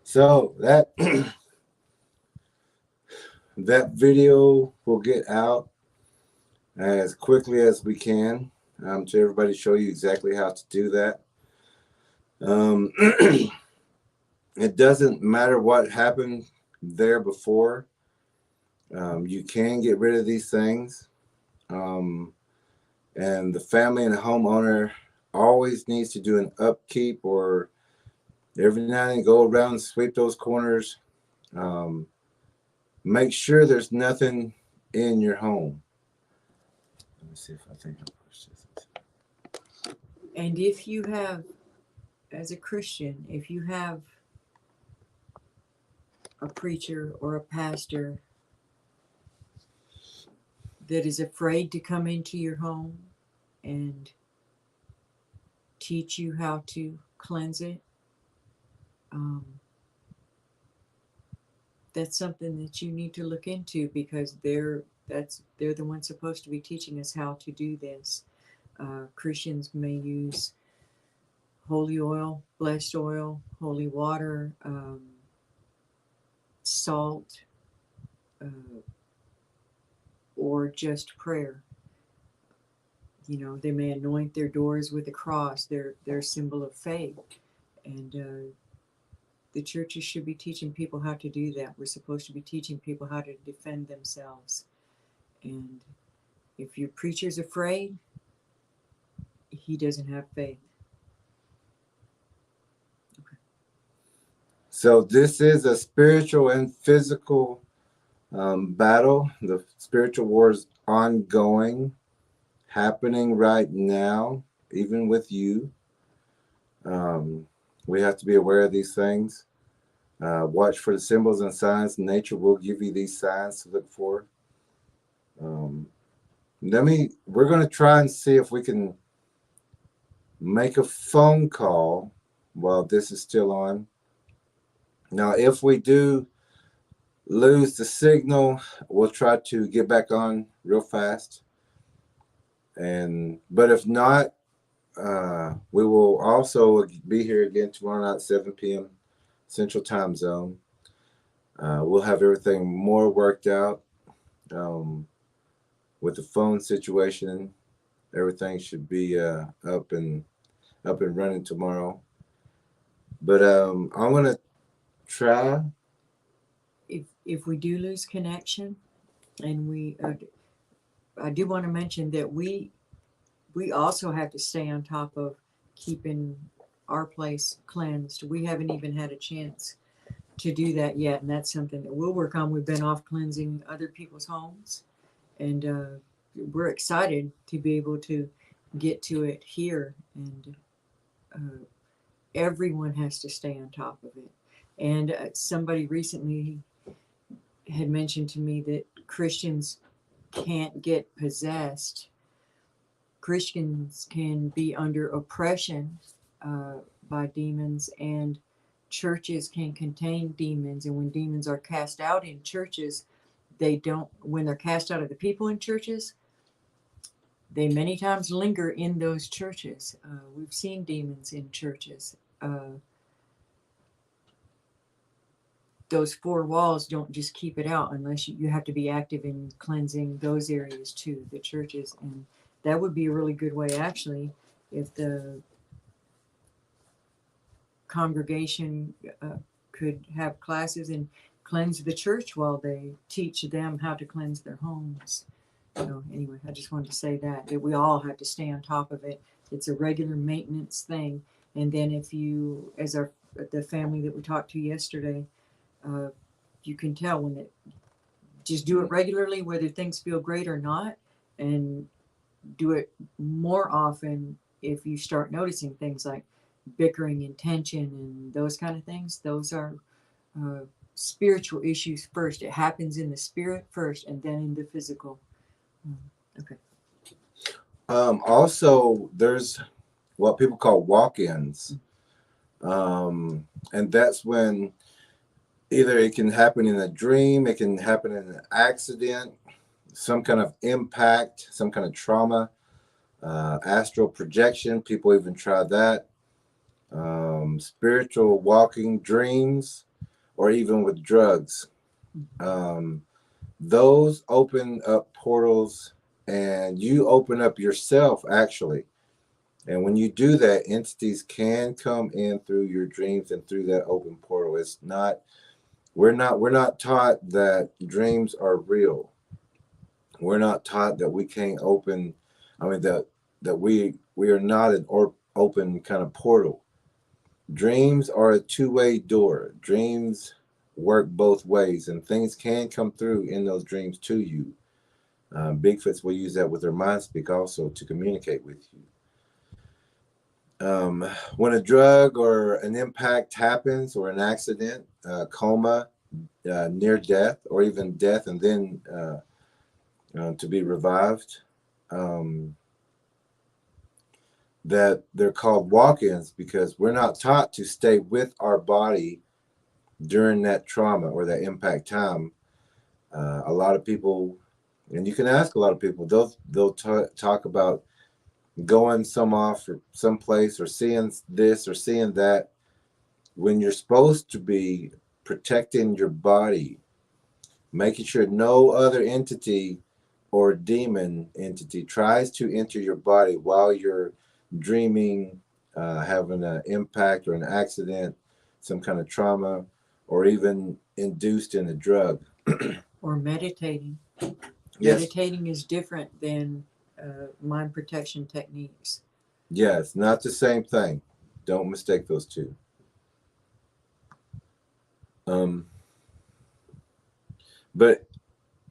So that that video will get out as quickly as we can to everybody, show you exactly how to do that. It doesn't matter what happened there before. You can get rid of these things. And the family and the homeowner always needs to do an upkeep, or every now and then go around and sweep those corners. Make sure there's nothing in your home. Let me see if I think I push this. And if you have, as a Christian, if you have a preacher or a pastor that is afraid to come into your home and teach you how to cleanse it, that's something that you need to look into, because they're the ones supposed to be teaching us how to do this. Christians may use holy oil, blessed oil, holy water, salt, or just prayer. You know, they may anoint their doors with a cross, their symbol of faith. And the churches should be teaching people how to do that. We're supposed to be teaching people how to defend themselves. And if your preacher's afraid, he doesn't have faith. Okay. So this is a spiritual and physical battle. The spiritual war is ongoing, happening right now, even with you. We have to be aware of these things. Watch for the symbols and signs. Nature will give you these signs to look for. We're going to try and see if we can make a phone call while this is still on. Now, if we do lose the signal, we'll try to get back on real fast. But if not, we will also be here again tomorrow night, 7 p.m. Central Time Zone. We'll have everything more worked out with the phone situation. Everything should be up and running tomorrow. But I'm gonna try. If we do lose connection, and I do want to mention that we also have to stay on top of keeping our place cleansed. We haven't even had a chance to do that yet, and that's something that we'll work on. We've been off cleansing other people's homes, and we're excited to be able to get to it here. And everyone has to stay on top of it. And somebody recently had mentioned to me that Christians can't get possessed. Christians can be under oppression by demons, and churches can contain demons. And when demons are cast out in churches, when they're cast out of the people in churches, they many times linger in those churches. We've seen demons in churches. Those four walls don't just keep it out, unless you have to be active in cleansing those areas too, the churches. And that would be a really good way, actually, if the congregation could have classes and cleanse the church while they teach them how to cleanse their homes. Anyway, I just wanted to say that we all have to stay on top of it. It's a regular maintenance thing. And then if you, as the family that we talked to yesterday, you can tell when just do it regularly, whether things feel great or not, and do it more often if you start noticing things like bickering and tension and those kind of things. Those are spiritual issues first. It happens in the spirit first, and then in the physical. Okay. Also, there's what people call walk-ins, and that's when either it can happen in a dream, it can happen in an accident, some kind of impact, some kind of trauma, astral projection. People even try that. spiritual walking dreams, or even with drugs. Um, those open up portals, and you open up yourself actually. And when you do that, entities can come in through your dreams and through that open portal. It's not we're not taught that dreams are real. We're not taught that we can't open. I mean that we are not an open kind of portal. Dreams are a two-way door. Dreams work both ways, and things can come through in those dreams to you. Bigfoots will use that with their mind speak also to communicate with you. When a drug or an impact happens, or an accident, coma, near death, or even death and then to be revived, um, that they're called walk-ins because we're not taught to stay with our body during that trauma or that impact time. A lot of people, and you can ask a lot of people, they'll talk about going some off or someplace or seeing this or seeing that when you're supposed to be protecting your body, making sure no other entity or demon entity tries to enter your body while you're dreaming, having an impact or an accident, some kind of trauma, or even induced in a drug. Or meditating. Yes. Meditating is different than mind protection techniques. Yes, not the same thing. Don't mistake those two. But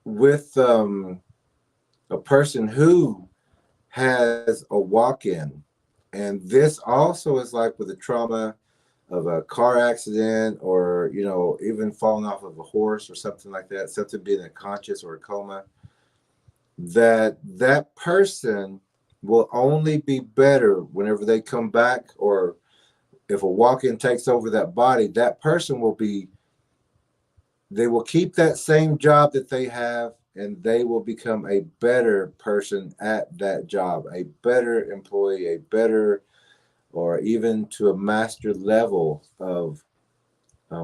with a person who has a walk-in, and this also is like with a trauma of a car accident, or even falling off of a horse or something like that, something being unconscious or a coma, that person will only be better whenever they come back, or if a walk-in takes over that body, that person they will keep that same job that they have, and they will become a better person at that job, a better employee, a better, or even to a master level of,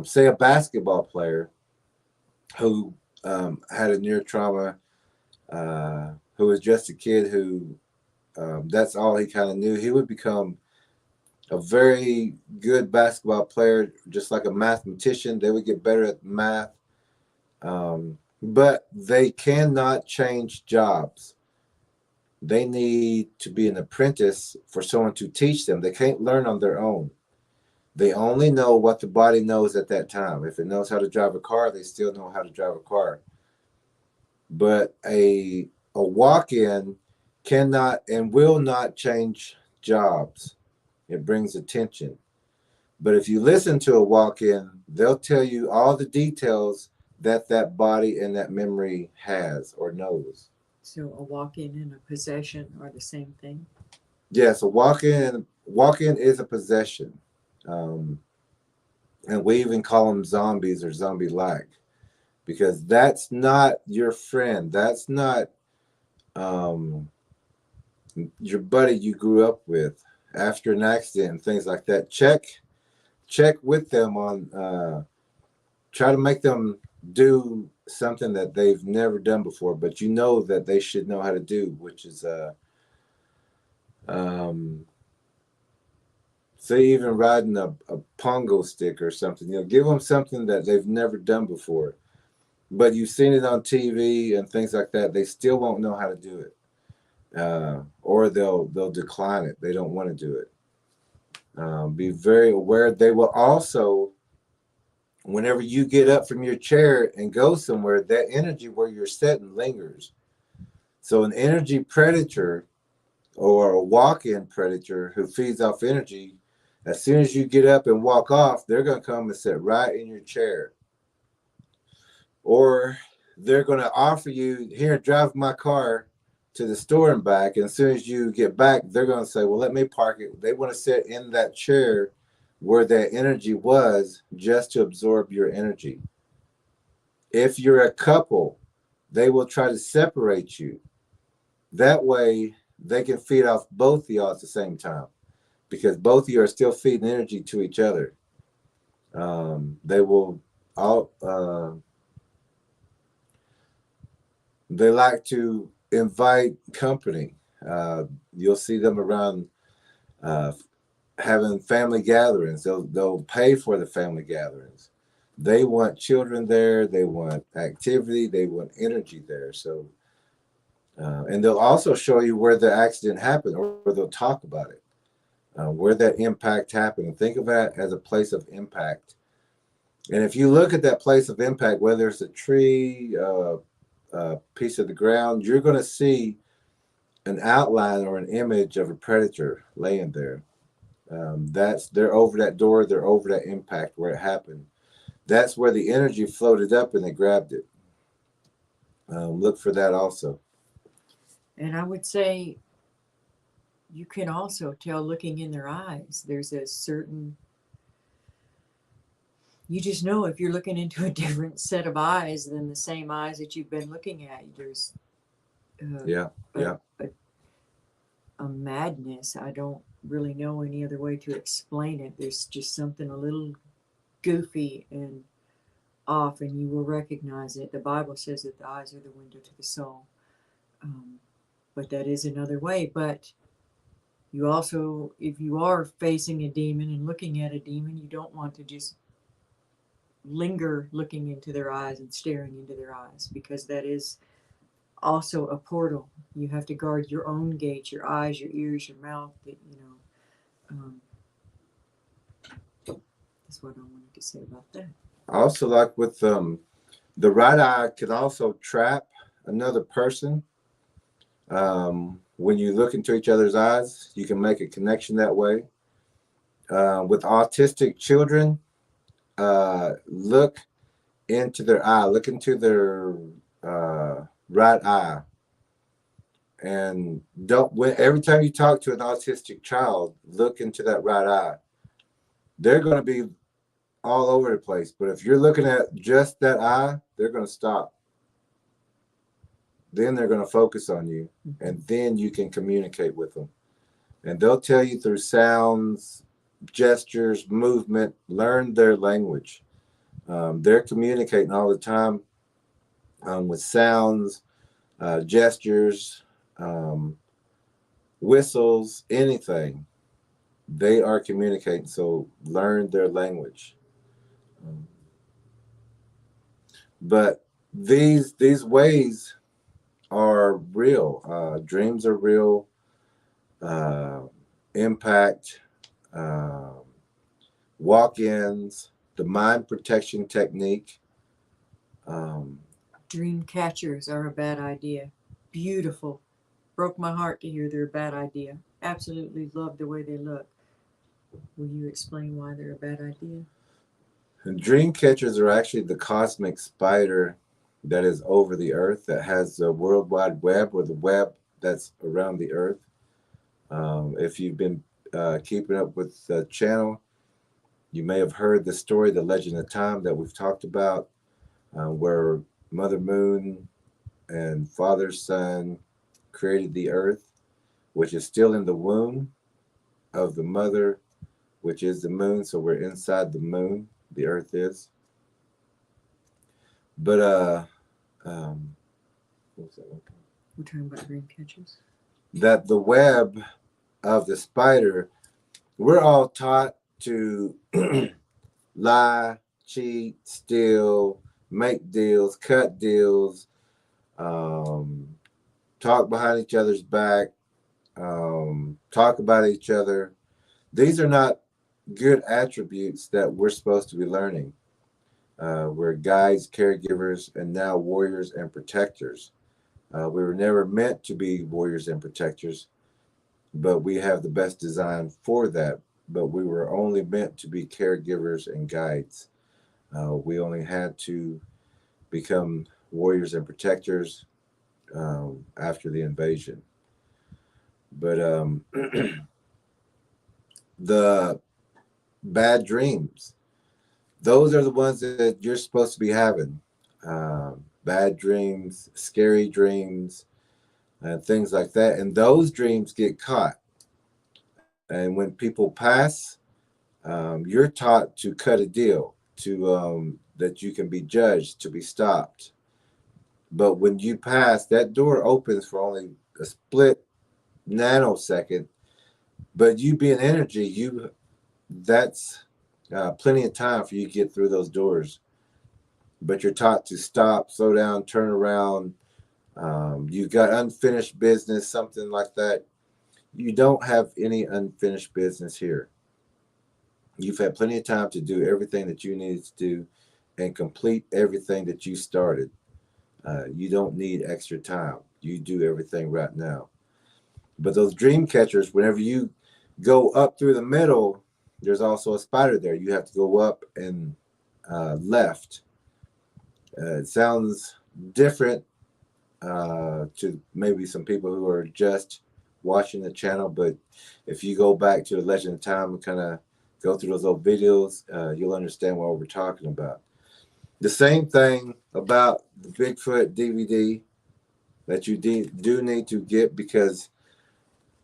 say, a basketball player who had a near trauma, who was just a kid who that's all he kind of knew. He would become a very good basketball player, just like a mathematician. They would get better at math, but they cannot change jobs. They need to be an apprentice for someone to teach them. They can't learn on their own. They only know what the body knows at that time. If it knows how to drive a car, they still know how to drive a car. But a walk-in cannot and will not change jobs. It brings attention. But if you listen to a walk-in, they'll tell you all the details that body and that memory has or knows. So a walk-in and a possession are the same thing. Yes, a walk-in is a possession. Um, and we even call them zombies or zombie-like, because that's not your friend. That's not um, your buddy you grew up with after an accident and things like that. Check with them on, try to make them do something that they've never done before, but you know that they should know how to do, which is um, say even riding a pongo stick or something. Give them something that they've never done before, but you've seen it on TV and things like that. They still won't know how to do it, or they'll decline it. They don't want to do it. Be very aware. They will also, whenever you get up from your chair and go somewhere, that energy where you're sitting lingers. So an energy predator or a walk-in predator who feeds off energy, as soon as you get up and walk off, they're going to come and sit right in your chair. Or they're going to offer you, here, drive my car to the store and back. And as soon as you get back, they're going to say, well, let me park it. They want to sit in that chair where that energy was, just to absorb your energy. If you're a couple, they will try to separate you. That way, they can feed off both of y'all at the same time. because both of you are still feeding energy to each other. They will all they like to invite company. You'll see them around uh, having family gatherings. They'll pay for the family gatherings. They want children there. They want activity. They want energy there. So, and they'll also show you where the accident happened, or they'll talk about it, where that impact happened. And think of that as a place of impact. And if you look at that place of impact, whether it's a tree, piece of the ground, you're going to see an outline or an image of a predator laying there. They're over that door, they're over that impact where it happened. That's where the energy floated up and they grabbed it. Look for that also. And I would say you can also tell looking in their eyes. There's a certain, you just know if you're looking into a different set of eyes than the same eyes that you've been looking at. There's Yeah, yeah. a madness. I don't really know any other way to explain it. There's just something a little goofy and off, and you will recognize it. The Bible says that the eyes are the window to the soul. But that is another way. But you also, if you are facing a demon and looking at a demon, you don't want to just linger looking into their eyes and staring into their eyes, because that is also a portal. You have to guard your own gate, your eyes, your ears, your mouth. That that's what I wanted to say about that. Also, like with the right eye could also trap another person. When you look into each other's eyes, you can make a connection that way. With autistic children, look into their eye, look into their right eye, and every time you talk to an autistic child, look into that right eye. They're going to be all over the place, but if you're looking at just that eye, they're going to stop. Then they're going to focus on you, and then you can communicate with them. And they'll tell you through sounds, gestures, movement, learn their language. They're communicating all the time with sounds, gestures, whistles, anything. They are communicating, so learn their language. But these ways are real. Dreams are real. Impact, walk-ins, the mind protection technique. Dream catchers are a bad idea. Beautiful. Broke my heart to hear they're a bad idea. Absolutely love the way they look. Will you explain why they're a bad idea? And dream catchers are actually the cosmic spider that is over the earth, that has the World Wide Web, or the web that's around the earth. If you've been keeping up with the channel, you may have heard the story, the legend of time that we've talked about, where Mother Moon and Father Sun created the earth, which is still in the womb of the mother, which is the moon. So we're inside the moon, the earth is. But what was that one? We're talking about dream catchers. That the web of the spider, we're all taught to lie, cheat, steal, make deals, cut deals, talk behind each other's back, talk about each other. These are not good attributes that we're supposed to be learning. We're guides, caregivers, and now warriors and protectors. We were never meant to be warriors and protectors, but we have the best design for that. But we were only meant to be caregivers and guides. We only had to become warriors and protectors after the invasion. But the bad dreams, those are the ones that you're supposed to be having. Bad dreams, scary dreams, and things like that. And those dreams get caught. And when people pass, you're taught to cut a deal, to that you can be judged, to be stopped. But when you pass, that door opens for only a split nanosecond. But you being energy, that's plenty of time for you to get through those doors. But you're taught to stop, slow down, turn around. You've got unfinished business, something like that. You don't have any unfinished business here. You've had plenty of time to do everything that you needed to do and complete everything that you started. You don't need extra time. You do everything right now. But those dream catchers, whenever you go up through the middle, there's also a spider there. You have to go up and left. It sounds different to maybe some people who are just watching the channel, but if you go back to the Legend of Time and kind of go through those old videos, you'll understand what we're talking about. The same thing about the Bigfoot DVD that you do need to get, because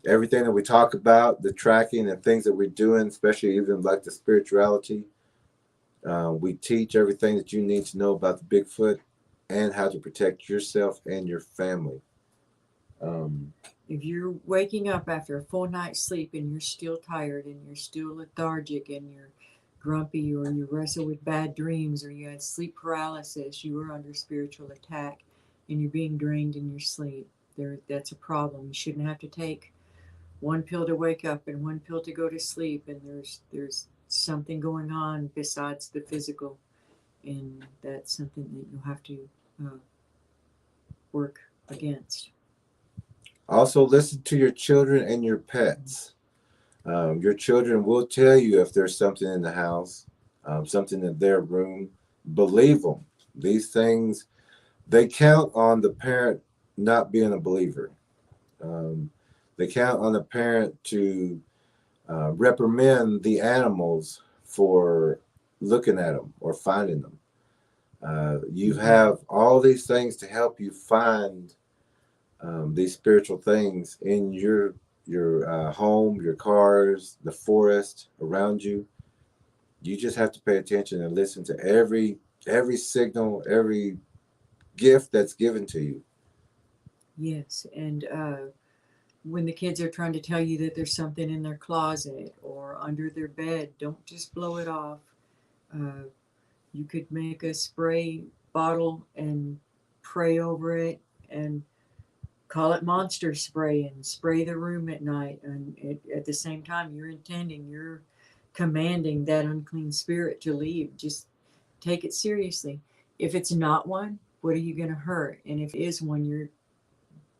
everything that we talk about, the tracking and things that we're doing, especially even like the spirituality, we teach everything that you need to know about the Bigfoot and how to protect yourself and your family. If you're waking up after a full night's sleep and you're still tired and you're still lethargic and you're grumpy, or you wrestle with bad dreams, or you had sleep paralysis, you are under spiritual attack and you're being drained in your sleep, that's a problem. You shouldn't have to take one pill to wake up and one pill to go to sleep, and there's something going on besides the physical, and that's something that you'll have to work against. Also, listen to your children and your pets. Your children will tell you if there's something in the house, something in their room. Believe them. These things, they count on the parent not being a believer. They count on the parent to reprimand the animals for looking at them or finding them. You have all these things to help you find these spiritual things in your home, your cars, the forest around you. You just have to pay attention and listen to every signal, every gift that's given to you. Yes, and when the kids are trying to tell you that there's something in their closet or under their bed, don't just blow it off. You could make a spray bottle and pray over it and call it monster spray and spray the room at night. And at the same time, you're commanding that unclean spirit to leave. Just take it seriously. If it's not one, what are you going to hurt? And if it is one, you're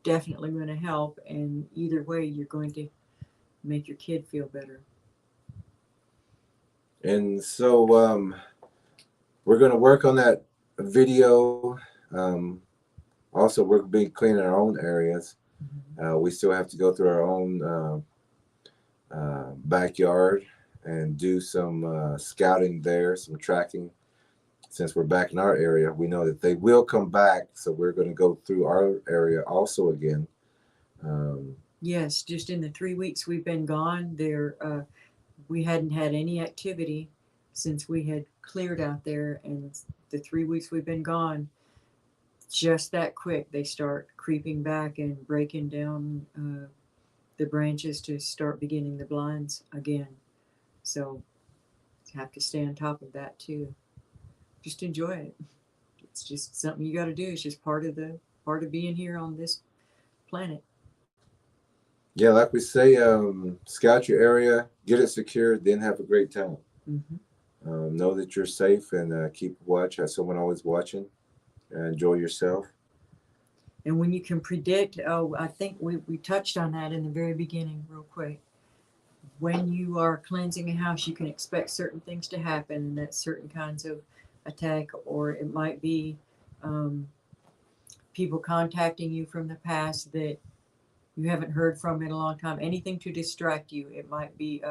definitely going to help. And either way, you're going to make your kid feel better. And so we're going to work on that video. Also, we're going to be cleaning our own areas. We still have to go through our own backyard and do some scouting there, some tracking. Since we're back in our area, we know that they will come back, so we're going to go through our area also again. Yes, just in the 3 weeks we've been gone, we hadn't had any activity since we had cleared out there, and the 3 weeks we've been gone, just that quick, they start creeping back and breaking down the branches to start beginning the blinds again. So you have to stay on top of that too. Just enjoy it. It's just something you got to do. It's just part of being here on this planet. Yeah, like we say, scout your area, get it secured, then have a great time. Know that you're safe and keep watch. Have someone always watching. Enjoy yourself. And when you can predict, I think we touched on that in the very beginning, real quick. When you are cleansing a house, you can expect certain things to happen, and that's certain kinds of attack, or it might be people contacting you from the past that you haven't heard from in a long time. Anything to distract you. It might be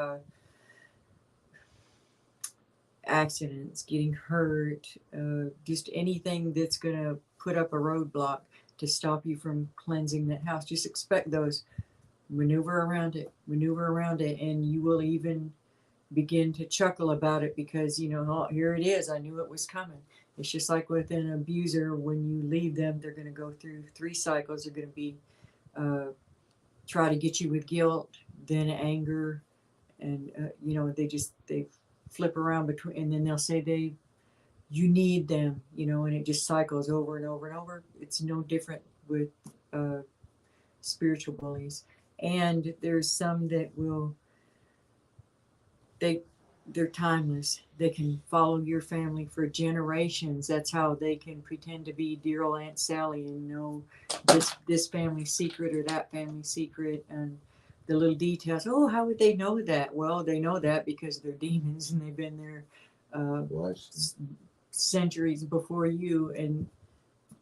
accidents, getting hurt, just anything that's going to put up a roadblock to stop you from cleansing that house. Just expect those maneuver around it, and you will even begin to chuckle about it because you know, oh, here it is. I knew it was coming. It's just like with an abuser. When you leave them, they're going to go through 3 cycles. They're going to be try to get you with guilt, then anger, and you know, they flip around between, and then they'll say you need them, you know, and it just cycles over and over and over. It's no different with uh, spiritual bullies. And there's some that will they they're timeless. They can follow your family for generations. That's how they can pretend to be dear old Aunt Sally and know this family secret or that family secret, and the little details. Oh, how would they know that? Well, they know that because they're demons and they've been there centuries before you, and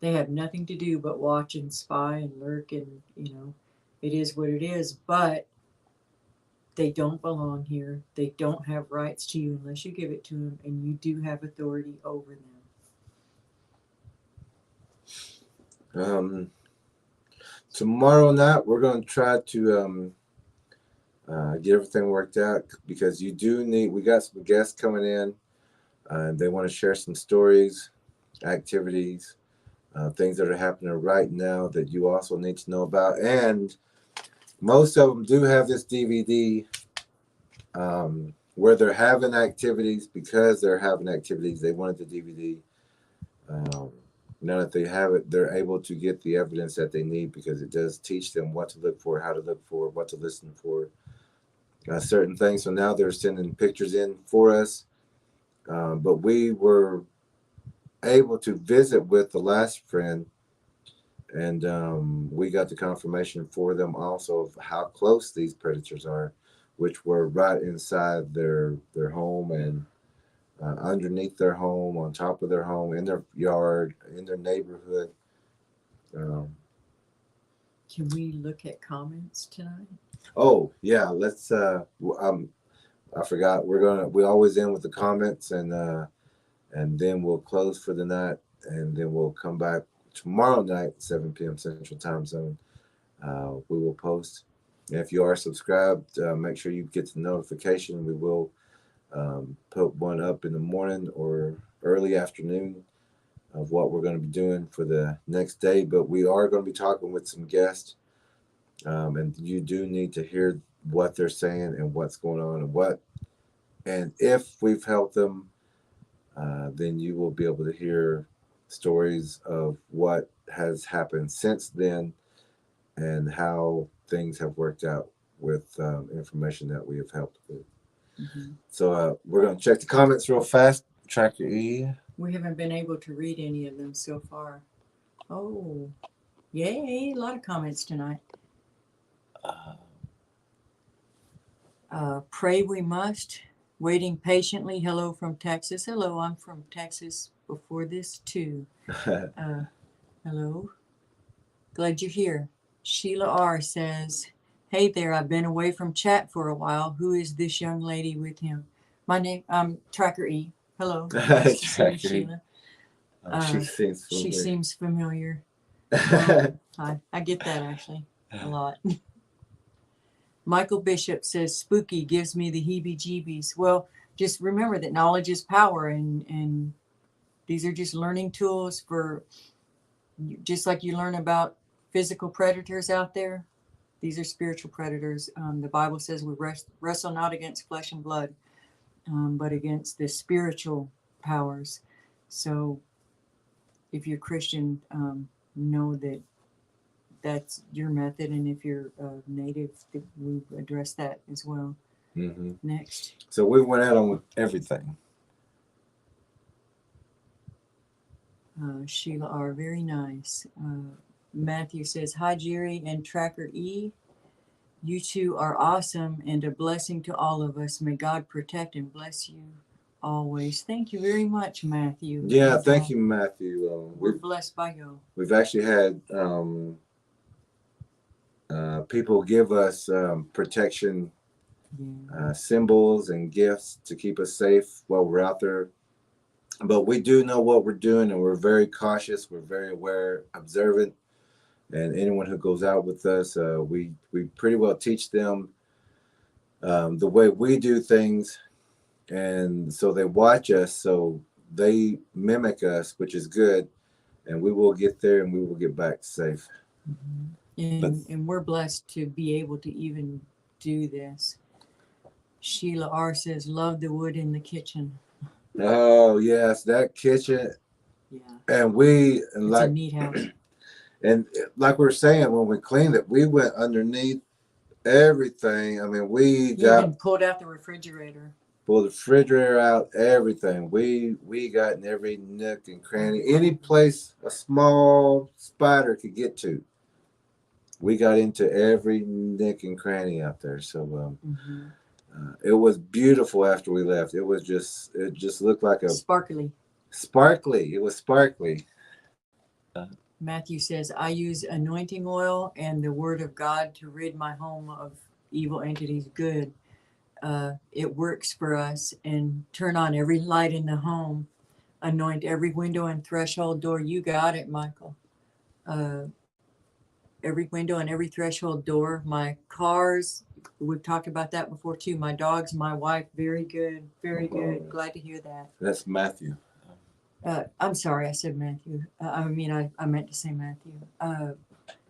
they have nothing to do but watch and spy and lurk, and you know, it is what it is. But they don't belong here. They don't have rights to you unless you give it to them, and you do have authority over them. Tomorrow night we're going to try to get everything worked out, because we got some guests coming in, and they want to share some stories, activities, things that are happening right now that you also need to know about. And most of them do have this DVD where they're having activities. Because they're having activities, they wanted the DVD. Now that they have it, they're able to get the evidence that they need, because it does teach them what to look for, how to look for, what to listen for, certain things. So now they're sending pictures in for us. But we were able to visit with the last friend, and we got the confirmation for them also of how close these predators are, which were right inside their home, and underneath their home, on top of their home, in their yard, in their neighborhood. Can we look at comments tonight? Oh yeah, let's. I forgot. We always end with the comments, and then we'll close for the night, and then we'll come back tomorrow night, 7 p.m. Central Time Zone. We will post. And if you are subscribed, make sure you get the notification. We will put one up in the morning or early afternoon of what we're going to be doing for the next day. But we are going to be talking with some guests, and you do need to hear what they're saying and what's going on, and if we've helped them, then you will be able to hear stories of what has happened since then and how things have worked out with information that we have helped with. Mm-hmm. So we're going to check the comments real fast. Tracker E. We haven't been able to read any of them so far. Oh, yay, a lot of comments tonight. Pray we must. Waiting patiently. Hello from Texas. Hello, I'm from Texas before this too. Hello. Glad you're here. Sheila R. says, hey there, I've been away from chat for a while. Who is this young lady with him? My name, Tracker E. Hello. Nice to see you, Sheila. She seems familiar. Well, I get that actually a lot. Michael Bishop says, spooky, gives me the heebie-jeebies. Well, just remember that knowledge is power, and these are just learning tools for, just like you learn about physical predators out there, these are spiritual predators. The Bible says we wrestle not against flesh and blood, but against the spiritual powers. So if you're Christian, know that that's your method, and if you're native, we address that as well. Mm-hmm. Next. So we went out on everything. Sheila R. Very nice. Matthew says, hi, Jerry and Tracker E. You two are awesome and a blessing to all of us. May God protect and bless you always. Thank you very much, Matthew. Yeah, thank you, Matthew. We're blessed by you. We've actually had people give us protection symbols and gifts to keep us safe while we're out there. But we do know what we're doing, and we're very cautious. We're very aware, observant, and anyone who goes out with us, we pretty well teach them the way we do things, and so they watch us, so they mimic us, which is good, and we will get there and we will get back safe. But And we're blessed to be able to even do this. Sheila R says, "Love the wood in the kitchen." oh yes, that kitchen, Yeah, and we and it's a like neat house. and like we were saying, when we cleaned it, we went underneath everything. I mean, we You got even pulled out the refrigerator. pulled the refrigerator out, everything. We got in every nook and cranny, any place a small spider could get to. We got into every nook and cranny out there. So it was beautiful after we left. It just looked like a Sparkly. sparkly. It was sparkly. Matthew says, "I use anointing oil and the word of God to rid my home of evil entities." Good. It works for us. And turn on every light in the home. Anoint every window and threshold door. You got it, Michael. Every window and every threshold door. My cars, we've talked about that before too. My dogs, my wife, very good, very good. Glad to hear that. That's Matthew. I'm sorry, I said Matthew. I meant to say Matthew.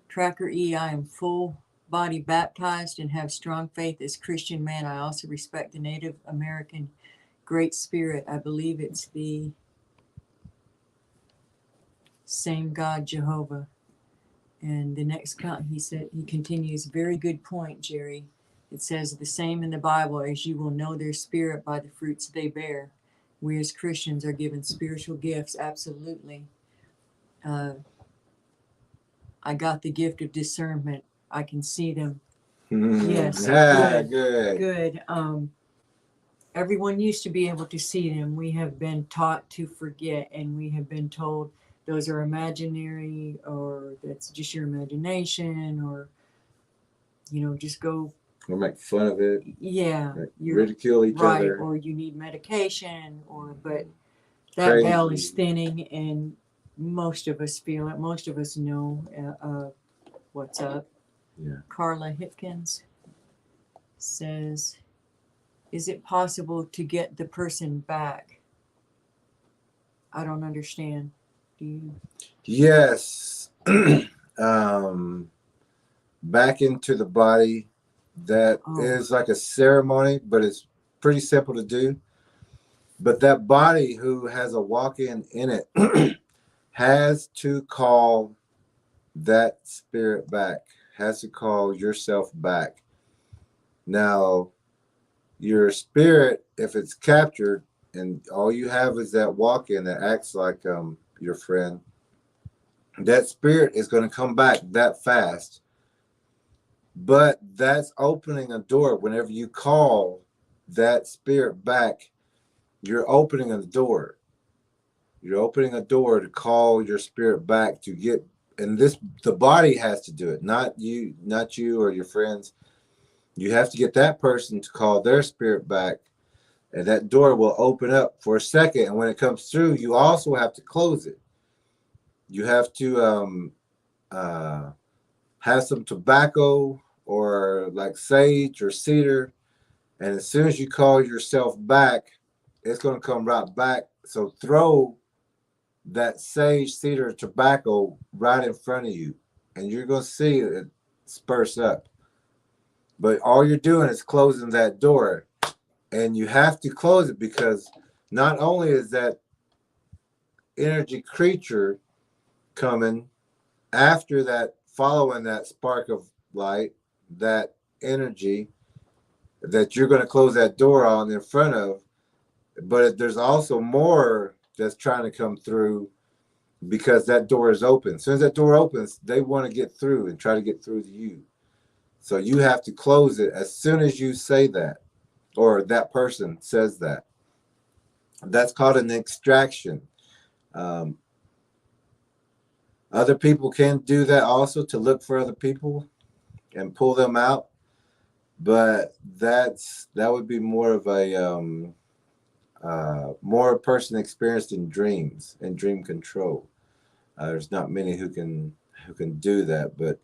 Tracker E, I am full body baptized and have strong faith as Christian man. I also respect the Native American Great Spirit. I believe it's the same God, Jehovah. And the next count, he continues, very good point, Jerry. It says the same in the Bible, as you will know their spirit by the fruits they bear. We as Christians are given spiritual gifts, absolutely. I got the gift of discernment. I can see them. Yes, good. Good. Everyone used to be able to see them. We have been taught to forget, and we have been told those are imaginary, or that's just your imagination, or just go. We'll make fun of it. Yeah, Ridicule each right, other. or you need medication, but that veil is thinning, and most of us feel it. Most of us know what's up. Yeah. Carla Hipkins says, "Is it possible to get the person back?" I don't understand. Do you? Yes. Back into the body. That is like a ceremony, but it's pretty simple to do. But that body who has a walk-in in it has to call that spirit back, has to call yourself back. Now, your spirit, if it's captured and all you have is that walk-in that acts like your friend, that spirit is going to come back that fast. But that's opening a door. Whenever you call that spirit back, you're opening a door. You're opening a door to call your spirit back to get, and the body has to do it, not you or your friends. You have to get that person to call their spirit back, and that door will open up for a second. And when it comes through, you also have to close it. You have to have some tobacco or like sage or cedar, and as soon as you call yourself back, it's going to come right back. So throw that sage, cedar, tobacco right in front of you, and you're going to see it spurse up. But all you're doing is closing that door, and you have to close it because not only is that energy creature coming after that, following that spark of light, that energy that you're going to close that door on in front of, but there's also more that's trying to come through because that door is open. As soon as that door opens, they want to get through and try to get through to you. So you have to close it as soon as you say that, or that person says that. That's called an extraction. Other people can do that also, to look for other people and pull them out, but that would be more of a more a person experienced in dreams and dream control. There's not many who can who can do that, but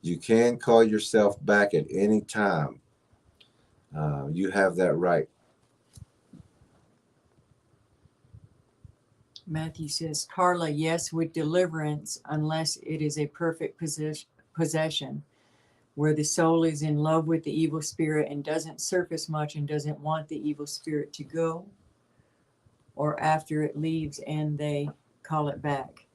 you can call yourself back at any time. You have that right. Matthew says, Carla, yes, with deliverance, unless it is a perfect possession, where the soul is in love with the evil spirit and doesn't surface much and doesn't want the evil spirit to go, or after it leaves and they call it back.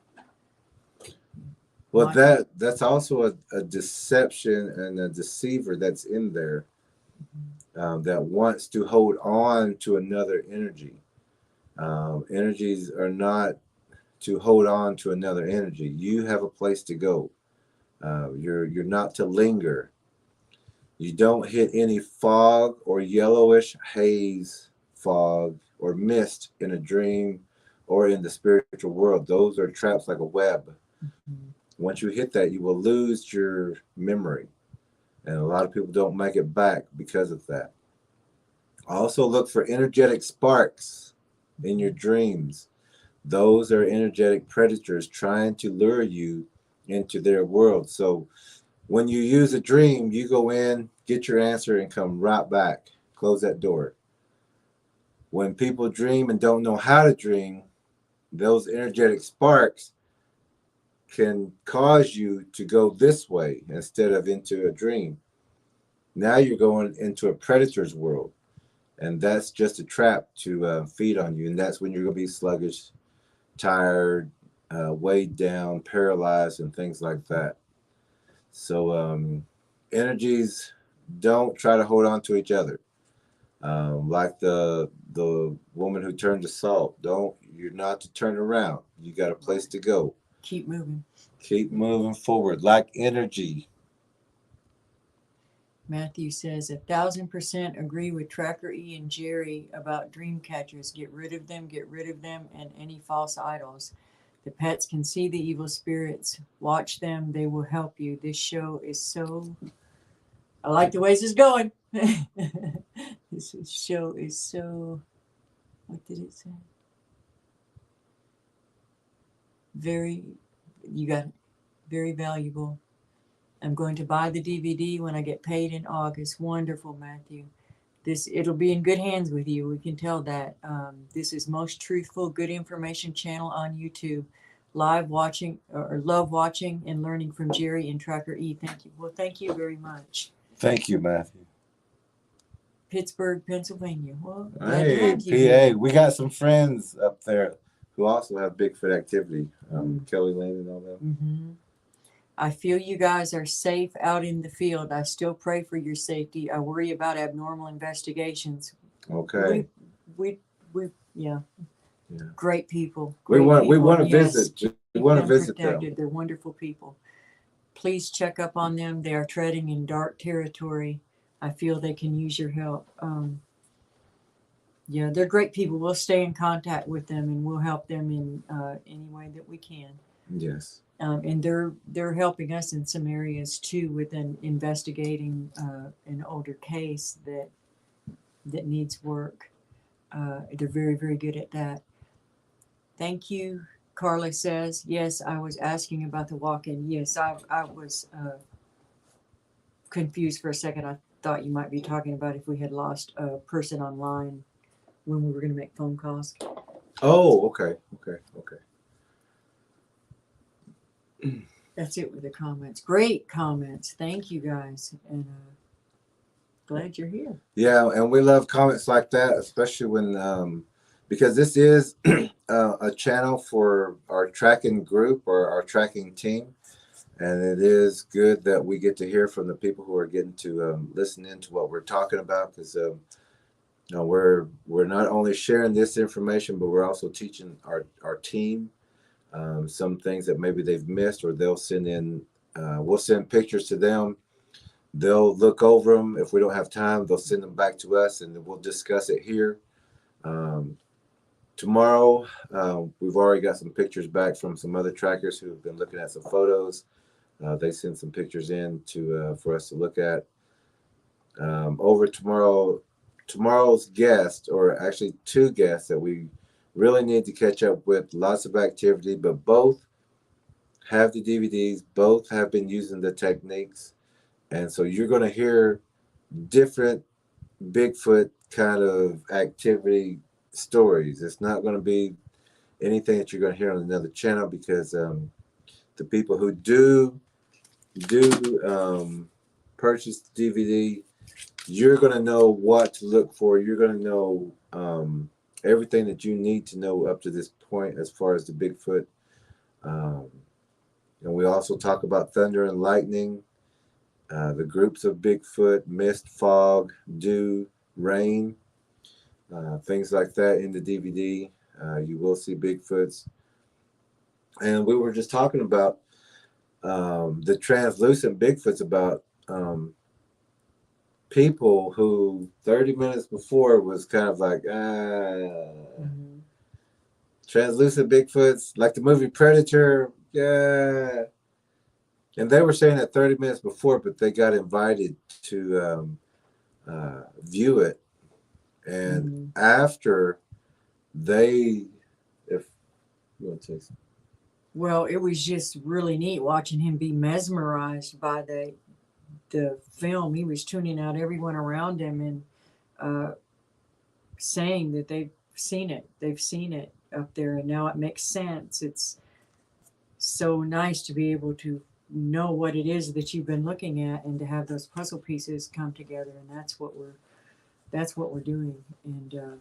Well, that's also a deception and a deceiver that's in there, that wants to hold on to another energy. Energies are not to hold on to another energy. You have a place to go. You're not to linger. You don't hit any fog or yellowish haze, fog or mist in a dream or in the spiritual world. Those are traps like a web. Mm-hmm. Once you hit that, you will lose your memory. And a lot of people don't make it back because of that. Also, look for energetic sparks in your dreams. Those are energetic predators trying to lure you into their world. So when you use a dream, you go in, get your answer, and come right back. Close that door. When people dream and don't know how to dream, those energetic sparks can cause you to go this way instead of into a dream. Now you're going into a predator's world, and that's just a trap to feed on you. And that's when you're going to be sluggish, tired, weighed down, paralyzed, and things like that. So energies don't try to hold on to each other. Like the woman who turned to salt. You're not to turn around. You got a place to go. Keep moving. Keep moving forward like energy. Matthew says, 1,000% agree with Tracker E and Jerry about dream catchers. Get rid of them, and any false idols. The pets can see the evil spirits. Watch them, they will help you. This show is so. I like the way this is going. This show is so. What did it say? You got it. Very valuable. I'm going to buy the DVD when I get paid in August. Wonderful, Matthew. It'll be in good hands with you. We can tell that. This is most truthful, good information channel on YouTube. Live watching or love watching and learning from Jerry and Tracker E. Thank you. Well, thank you very much. Thank you, Matthew. Pittsburgh, Pennsylvania. Well, hey, PA. We got some friends up there who also have Bigfoot activity. Kelly Lane and all that. Mm-hmm. I feel you guys are safe out in the field. I still pray for your safety. I worry about abnormal investigations. Okay. We yeah. Great people. We want to visit. We want to visit them. They're wonderful people. Please check up on them. They are treading in dark territory. I feel they can use your help. Yeah, they're great people. We'll stay in contact with them and we'll help them in any way that we can. Yes. And they're helping us in some areas too with investigating an older case that needs work. They're very, very good at that. Thank you. Carla says, yes, I was asking about the walk-in. Yes, I was confused for a second. I thought you might be talking about if we had lost a person online when we were going to make phone calls. Oh, okay. That's it with the comments. Great comments. Thank you guys. And glad you're here. Yeah, and we love comments like that, especially when because this is a channel for our tracking group or our tracking team, and it is good that we get to hear from the people who are getting to listen into what we're talking about, because we're not only sharing this information, but we're also teaching our team some things that maybe they've missed, or they'll send in. We'll send pictures to them. They'll look over them. If we don't have time, they'll send them back to us, and then we'll discuss it here. Tomorrow, we've already got some pictures back from some other trackers who have been looking at some photos. They sent some pictures in for us to look at. Over tomorrow's guest, or actually two guests that we really need to catch up with. Lots of activity, but both have the DVDs. Both have been using the techniques. And so you're going to hear different Bigfoot kind of activity stories. It's not going to be anything that you're going to hear on another channel because the people who do purchase the DVD, you're going to know what to look for. You're going to know everything that you need to know up to this point as far as the Bigfoot. Um, and we also talk about thunder and lightning, the groups of Bigfoot, mist, fog, dew, rain, things like that in the DVD. You will see Bigfoots. And we were just talking about the translucent Bigfoots, about people who 30 minutes before was kind of like, translucent Bigfoots, like the movie Predator, yeah. And they were saying that 30 minutes before, but they got invited to view it. And after they, if you want to take some. Well, it was just really neat watching him be mesmerized by the film. He was tuning out everyone around him and saying that they've seen it. They've seen it up there, and now it makes sense. It's so nice to be able to know what it is that you've been looking at, and to have those puzzle pieces come together. And that's what we're doing. And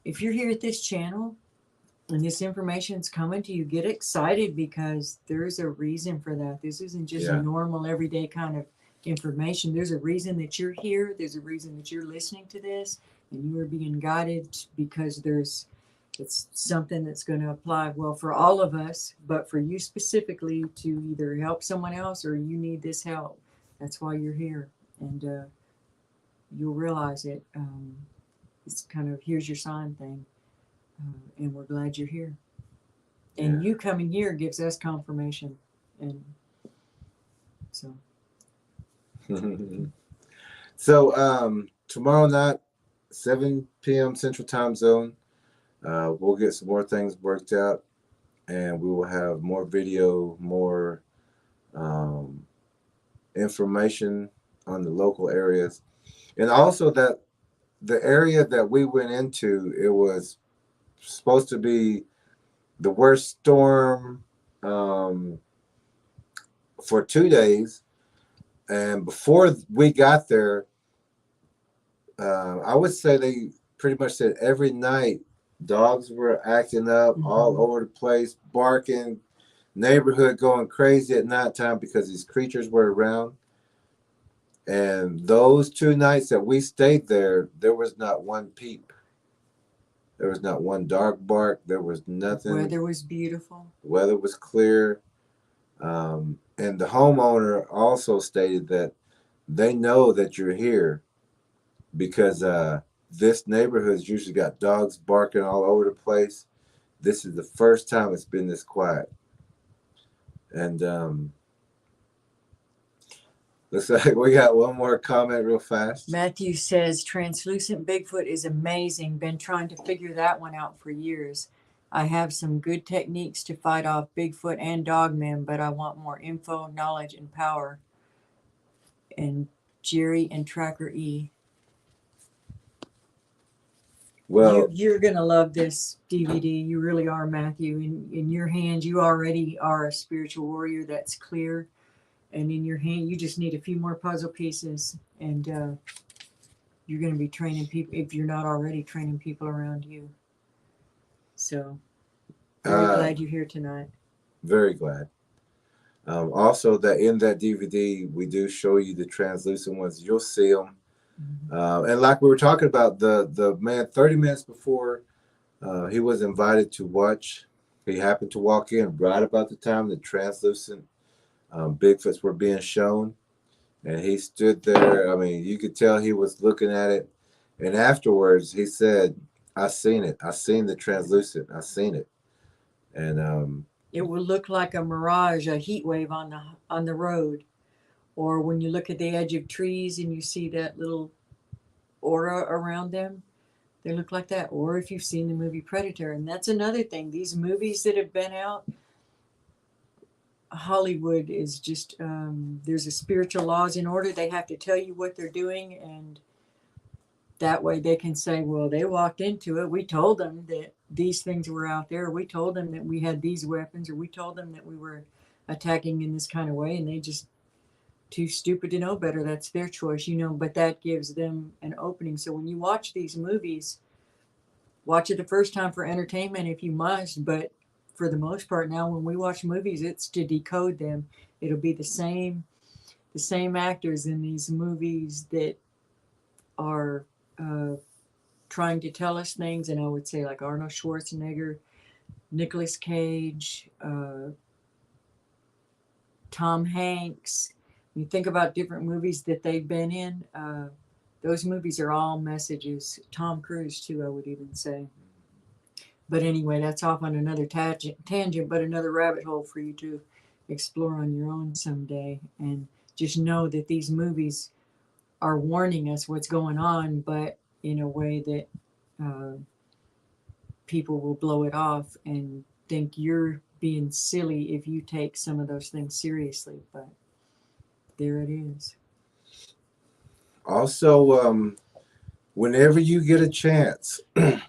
if you're here at this channel and this information's coming to you, get excited, because there's a reason for that. This isn't just a normal everyday kind of information. There's a reason that you're here. There's a reason that you're listening to this, and you are being guided, because it's something that's going to apply well for all of us, but for you specifically, to either help someone else or you need this help. That's why you're here. And you'll realize it. It's kind of, here's your sign thing. And we're glad you're here. And you coming here gives us confirmation. And so. So tomorrow night, 7 p.m. Central Time Zone, we'll get some more things worked out, and we will have more video, more information on the local areas. And also that the area that we went into, it was supposed to be the worst storm for 2 days. And before we got there, I would say they pretty much said every night dogs were acting up all over the place, barking, neighborhood going crazy at nighttime because these creatures were around. And those 2 nights that we stayed there, there was not one peep. There was not one dog bark. There was nothing. Weather was beautiful. Weather was clear. And the homeowner also stated that they know that you're here because this neighborhood's usually got dogs barking all over the place. This is the first time it's been this quiet. And looks like we got one more comment real fast. Matthew says, translucent Bigfoot is amazing. Been trying to figure that one out for years. I have some good techniques to fight off Bigfoot and dogmen, but I want more info, knowledge, and power. And Jerry and Tracker E. Well, you're going to love this DVD. You really are, Matthew. In your hands, you already are a spiritual warrior that's clear. And in your hand, you just need a few more puzzle pieces. And you're going to be training people, if you're not already training people around you. So, very glad you're here tonight. Very glad. Also, that in that DVD, we do show you the translucent ones. You'll see them. And like we were talking about, the man 30 minutes before he was invited to watch, he happened to walk in right about the time the translucent Bigfoots were being shown. And he stood there. I mean, you could tell he was looking at it. And afterwards, he said, I seen it. I seen the translucent. I seen it. And it will look like a mirage, a heat wave on the road. Or when you look at the edge of trees and you see that little aura around them, they look like that. Or if you've seen the movie Predator. And that's another thing. These movies that have been out, Hollywood is just there's a spiritual laws in order. They have to tell you what they're doing, and that way they can say, well, they walked into it. We told them that these things were out there. We told them that we had these weapons, or we told them that we were attacking in this kind of way, and they just too stupid to know better. That's their choice, but that gives them an opening. So when you watch these movies, watch it the first time for entertainment if you must, but for the most part now when we watch movies, it's to decode them. It'll be the same actors in these movies that are trying to tell us things, and I would say like Arnold Schwarzenegger, Nicolas Cage, Tom Hanks. You think about different movies that they've been in. Those movies are all messages. Tom Cruise too, I would even say. But anyway, that's off on another tangent, but another rabbit hole for you to explore on your own someday. And just know that these movies are warning us what's going on, but in a way that people will blow it off and think you're being silly if you take some of those things seriously. But there it is. Also, whenever you get a chance, get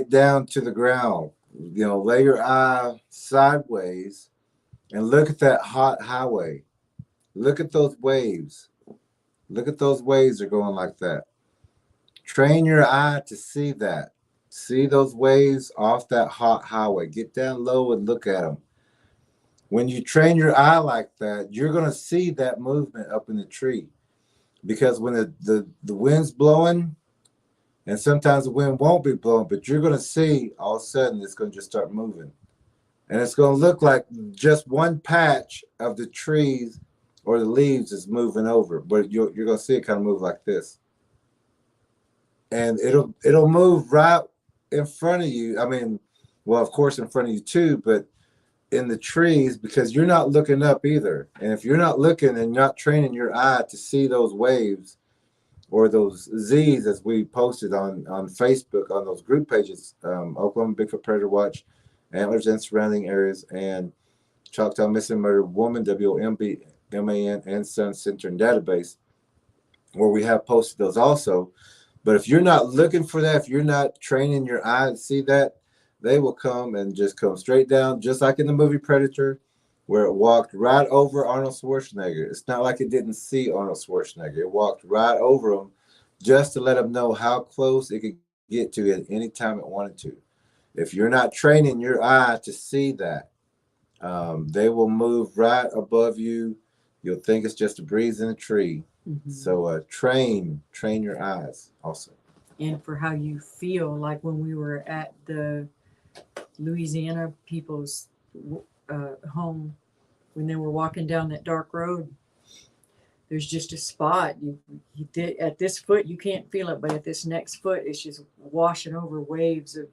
down to the ground. Lay your eye sideways and look at that hot highway. Look at those waves. Look at those waves are going like that. Train your eye to see that. See those waves off that hot highway. Get down low and look at them. When you train your eye like that, you're going to see that movement up in the tree. Because when the wind's blowing, and sometimes the wind won't be blowing, but you're going to see all of a sudden it's going to just start moving. And it's going to look like just one patch of the trees or the leaves is moving over, but you're going to see it kind of move like this. And it'll move right in front of you. I mean, well, of course in front of you too, but in the trees, because you're not looking up either. And if you're not looking and not training your eye to see those waves or those Z's, as we posted on Facebook on those group pages, Oklahoma Bigfoot Predator Watch, Antlers and Surrounding Areas, and Choctaw Missing Murder Woman, WOMBMAN, and Sun Center and Database, where we have posted those also. But if you're not looking for that, if you're not training your eye to see that, they will come and just come straight down, just like in the movie Predator, where it walked right over Arnold Schwarzenegger. It's not like it didn't see Arnold Schwarzenegger. It walked right over him just to let him know how close it could get to at any time it wanted to. If you're not training your eye to see that, they will move right above you. You'll think it's just a breeze in a tree. Mm-hmm. So train your eyes also. And for how you feel, like when we were at the Louisiana people's home, when they were walking down that dark road, there's just a spot. You at this foot, you can't feel it, but at this next foot, it's just washing over waves of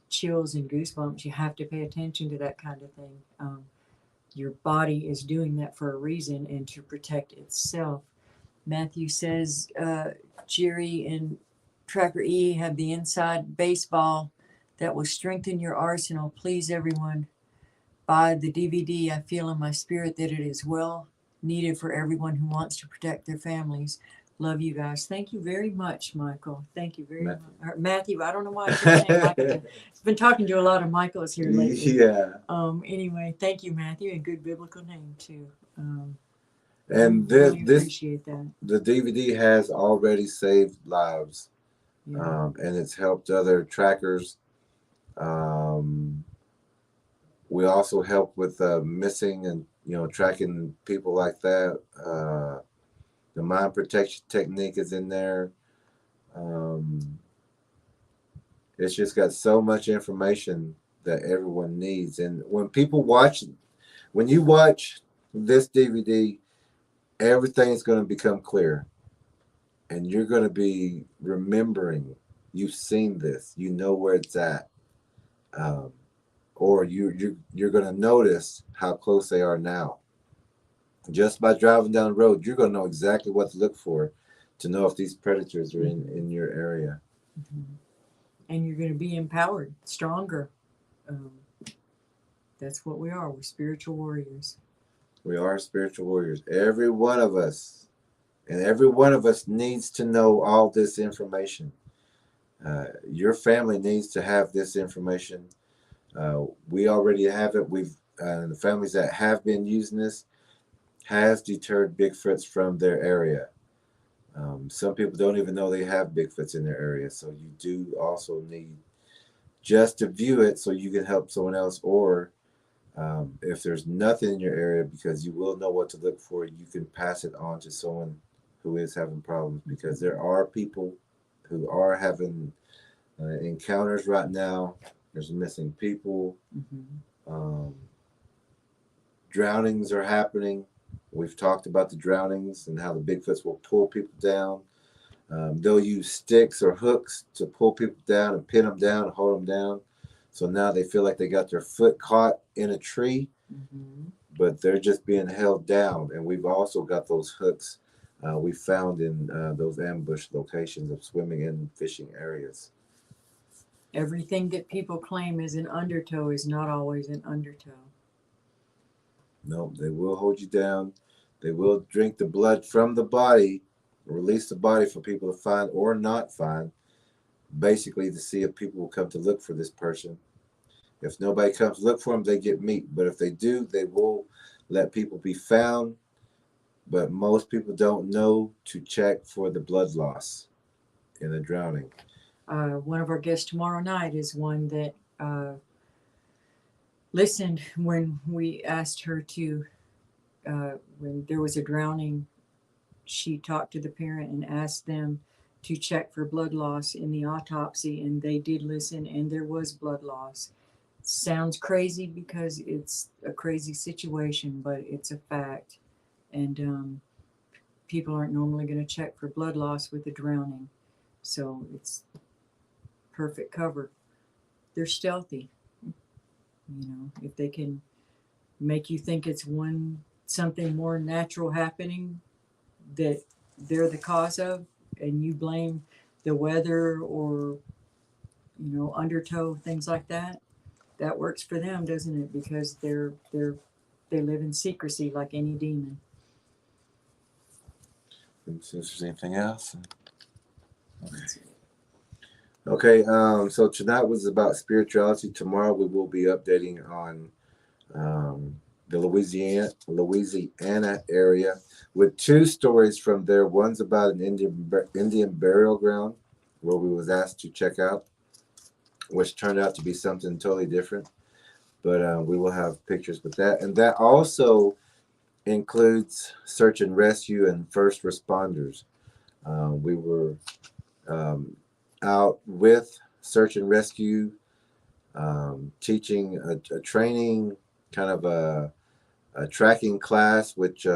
chills and goosebumps. You have to pay attention to that kind of thing. Your body is doing that for a reason and to protect itself. Matthew says, Jerry and Tracker E have the inside baseball that will strengthen your arsenal. Please, everyone, buy the DVD. I feel in my spirit that it is well needed for everyone who wants to protect their families. Love you guys. Thank you very much, Michael. Thank you very much. Matthew, I don't know why I keep saying Michael. I've been talking to a lot of Michaels here lately. Yeah. Anyway, thank you, Matthew, and good biblical name too. And really appreciate that. The DVD has already saved lives, Yeah. And it's helped other trackers. We also help with missing and tracking people like that. The mind protection technique is in there. It's just got so much information that everyone needs. And when you watch this DVD, everything's going to become clear. And you're going to be remembering you've seen this, you know where it's at. Or you're going to notice how close they are now. Just by driving down the road, you're going to know exactly what to look for to know if these predators are in your area. Mm-hmm. And you're going to be empowered, stronger. That's what we are. We're spiritual warriors. We are spiritual warriors. Every one of us. And every one of us needs to know all this information. Your family needs to have this information. We already have it. The families that have been using this has deterred Bigfoots from their area. Some people don't even know they have Bigfoots in their area. So you do also need just to view it so you can help someone else, or if there's nothing in your area, because you will know what to look for, you can pass it on to someone who is having problems, because there are people who are having encounters right now. There's missing people. Drownings are happening. We've talked about the drownings and how the Bigfoots will pull people down. They'll use sticks or hooks to pull people down and pin them down and hold them down. So now they feel like they got their foot caught in a tree, but they're just being held down. And we've also got those hooks we found in those ambush locations of swimming and fishing areas. Everything that people claim is an undertow is not always an undertow. No, they will hold you down. They will drink the blood from the body, release the body for people to find or not find, basically to see if people will come to look for this person. If nobody comes to look for them, they get meat. But if they do, they will let people be found. But most people don't know to check for the blood loss in a drowning. One of our guests tomorrow night is one that listened when we asked her to, when there was a drowning, she talked to the parent and asked them to check for blood loss in the autopsy, and they did listen, and there was blood loss. Sounds crazy because it's a crazy situation, but it's a fact. And people aren't normally going to check for blood loss with a drowning, so it's perfect cover. They're stealthy. If they can make you think it's something more natural happening that they're the cause of, and you blame the weather or undertow, things like that, that works for them, doesn't it? Because they live in secrecy like any demon. If there's anything else. Okay, so tonight was about spirituality. Tomorrow we will be updating on the Louisiana area with two stories from there. One's about an Indian burial ground where we was asked to check out, which turned out to be something totally different. But we will have pictures with that. And that also includes search and rescue and first responders. We were out with search and rescue, teaching a training, kind of a tracking class, which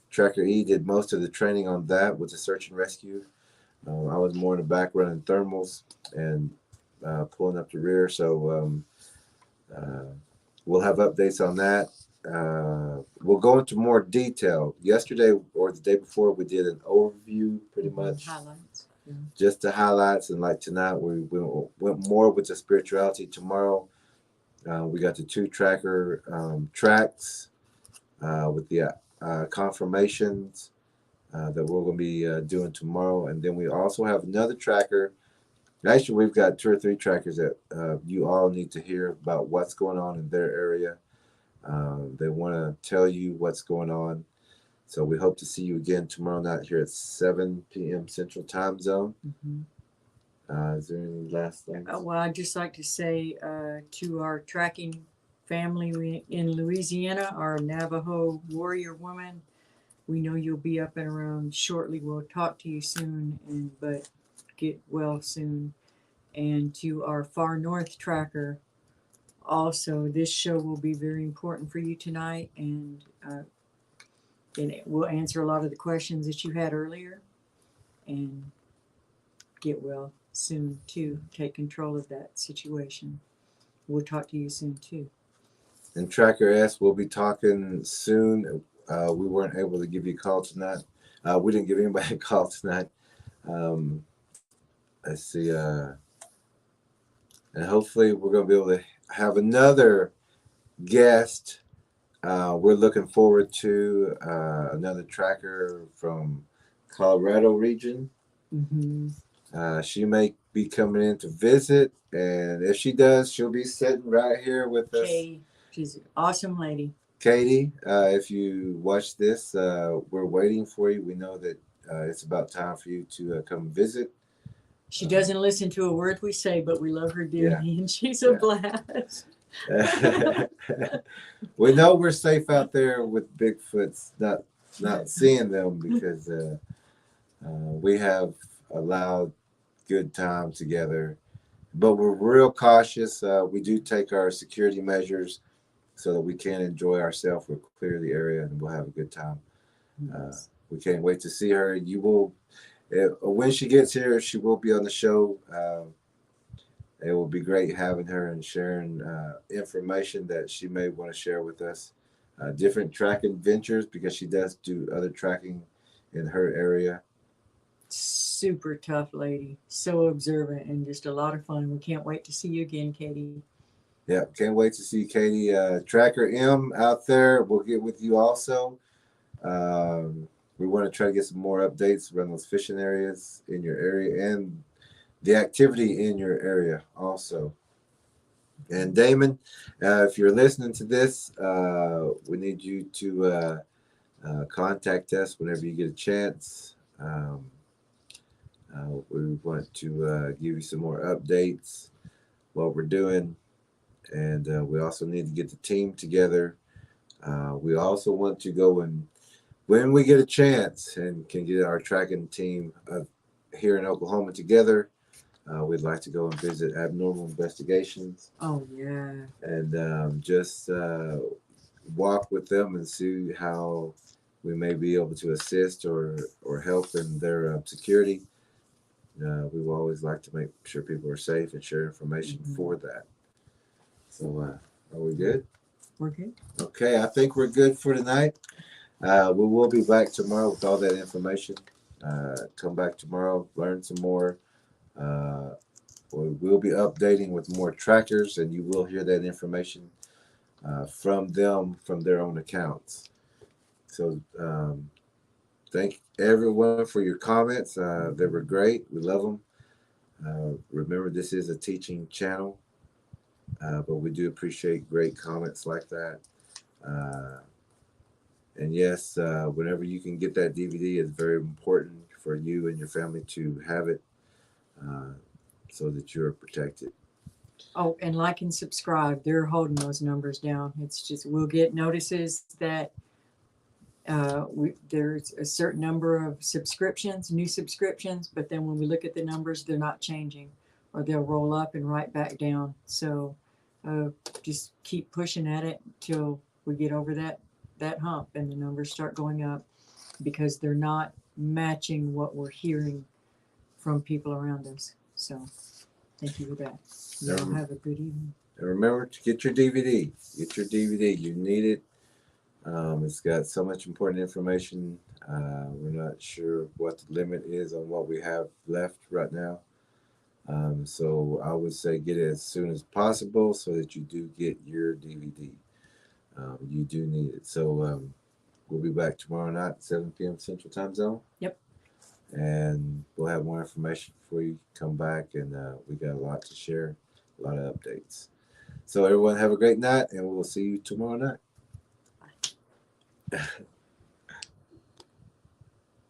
Tracker E did most of the training on that with the search and rescue. I was more in the back running thermals and pulling up the rear. So we'll have updates on that. We'll go into more detail. Yesterday or the day before, we did an overview, pretty much. Highlights. Yeah. Just the highlights. And like tonight, we went more with the spirituality. Tomorrow, we got the two tracker tracks with the confirmations that we're going to be doing tomorrow. And then we also have another tracker. Actually, we've got 2 or 3 trackers that you all need to hear about what's going on in their area. They want to tell you what's going on. So we hope to see you again tomorrow night here at 7 p.m. Central Time Zone. Is there any last things? Well, I'd just like to say to our tracking family in Louisiana, our Navajo warrior woman, we know you'll be up and around shortly. We'll talk to you soon, but get well soon. And to our far north tracker, also, this show will be very important for you tonight, and it will answer a lot of the questions that you had earlier, and get well soon too. Take control of that situation. We'll talk to you soon too. And Tracker S, we'll be talking soon. We weren't able to give you a call tonight. We didn't give anybody a call tonight. Let's see. And hopefully we're going to be able to have another guest. We're looking forward to another tracker from Colorado region. Hmm. She may be coming in to visit, and if she does, she'll be sitting right here with us. Katie, she's an awesome lady. Katie, if you watch this, we're waiting for you. We know that it's about time for you to come visit. She doesn't listen to a word we say, but we love her dearly, and she's a blast. We know we're safe out there with Bigfoots, not seeing them because we have allowed good time together, but we're real cautious. We do take our security measures so that we can enjoy ourselves. We'll clear the area and we'll have a good time. We can't wait to see her. You will, when she gets here, she will be on the show. It will be great having her and sharing information that she may want to share with us. Different tracking ventures because she does do other tracking in her area. Super tough lady, so observant, and just a lot of fun. We can't wait to see you again, Katie. Yeah, can't wait to see Katie. Tracker M out there. We'll get with you also. We want to try to get some more updates around those fishing areas in your area and the activity in your area also. And Damon, if you're listening to this, we need you to contact us whenever you get a chance. We want to give you some more updates, what we're doing, and we also need to get the team together. We also want to go and, when we get a chance and can get our tracking team here in Oklahoma together, we'd like to go and visit Abnormal Investigations. Oh yeah. And just walk with them and see how we may be able to assist or help in their security. We will always like to make sure people are safe and share information for that. So, are we good? We're good. Okay, I think we're good for tonight. We will be back tomorrow with all that information. Come back tomorrow, learn some more. We will be updating with more trackers, and you will hear that information from them from their own accounts. So, thank everyone for your comments. They were great. We love them. Remember, this is a teaching channel, but we do appreciate great comments like that. And yes, whenever you can get that DVD, it's very important for you and your family to have it so that you're protected. Oh, and like and subscribe. They're holding those numbers down. It's just we'll get notices that there's a certain number of subscriptions, new subscriptions, but then when we look at the numbers, they're not changing, or they'll roll up and right back down. So just keep pushing at it until we get over that hump and the numbers start going up, because they're not matching what we're hearing from people around us. So thank you for that. Y'all have a good evening. And remember to get your DVD. Get your DVD. You need it. It's got so much important information. We're not sure what the limit is on what we have left right now. So I would say get it as soon as possible so that you do get your DVD. You do need it. So we'll be back tomorrow night at 7 p.m. Central Time Zone. Yep. And we'll have more information for you. Come back, and we got a lot to share, a lot of updates. So everyone have a great night, and we'll see you tomorrow night.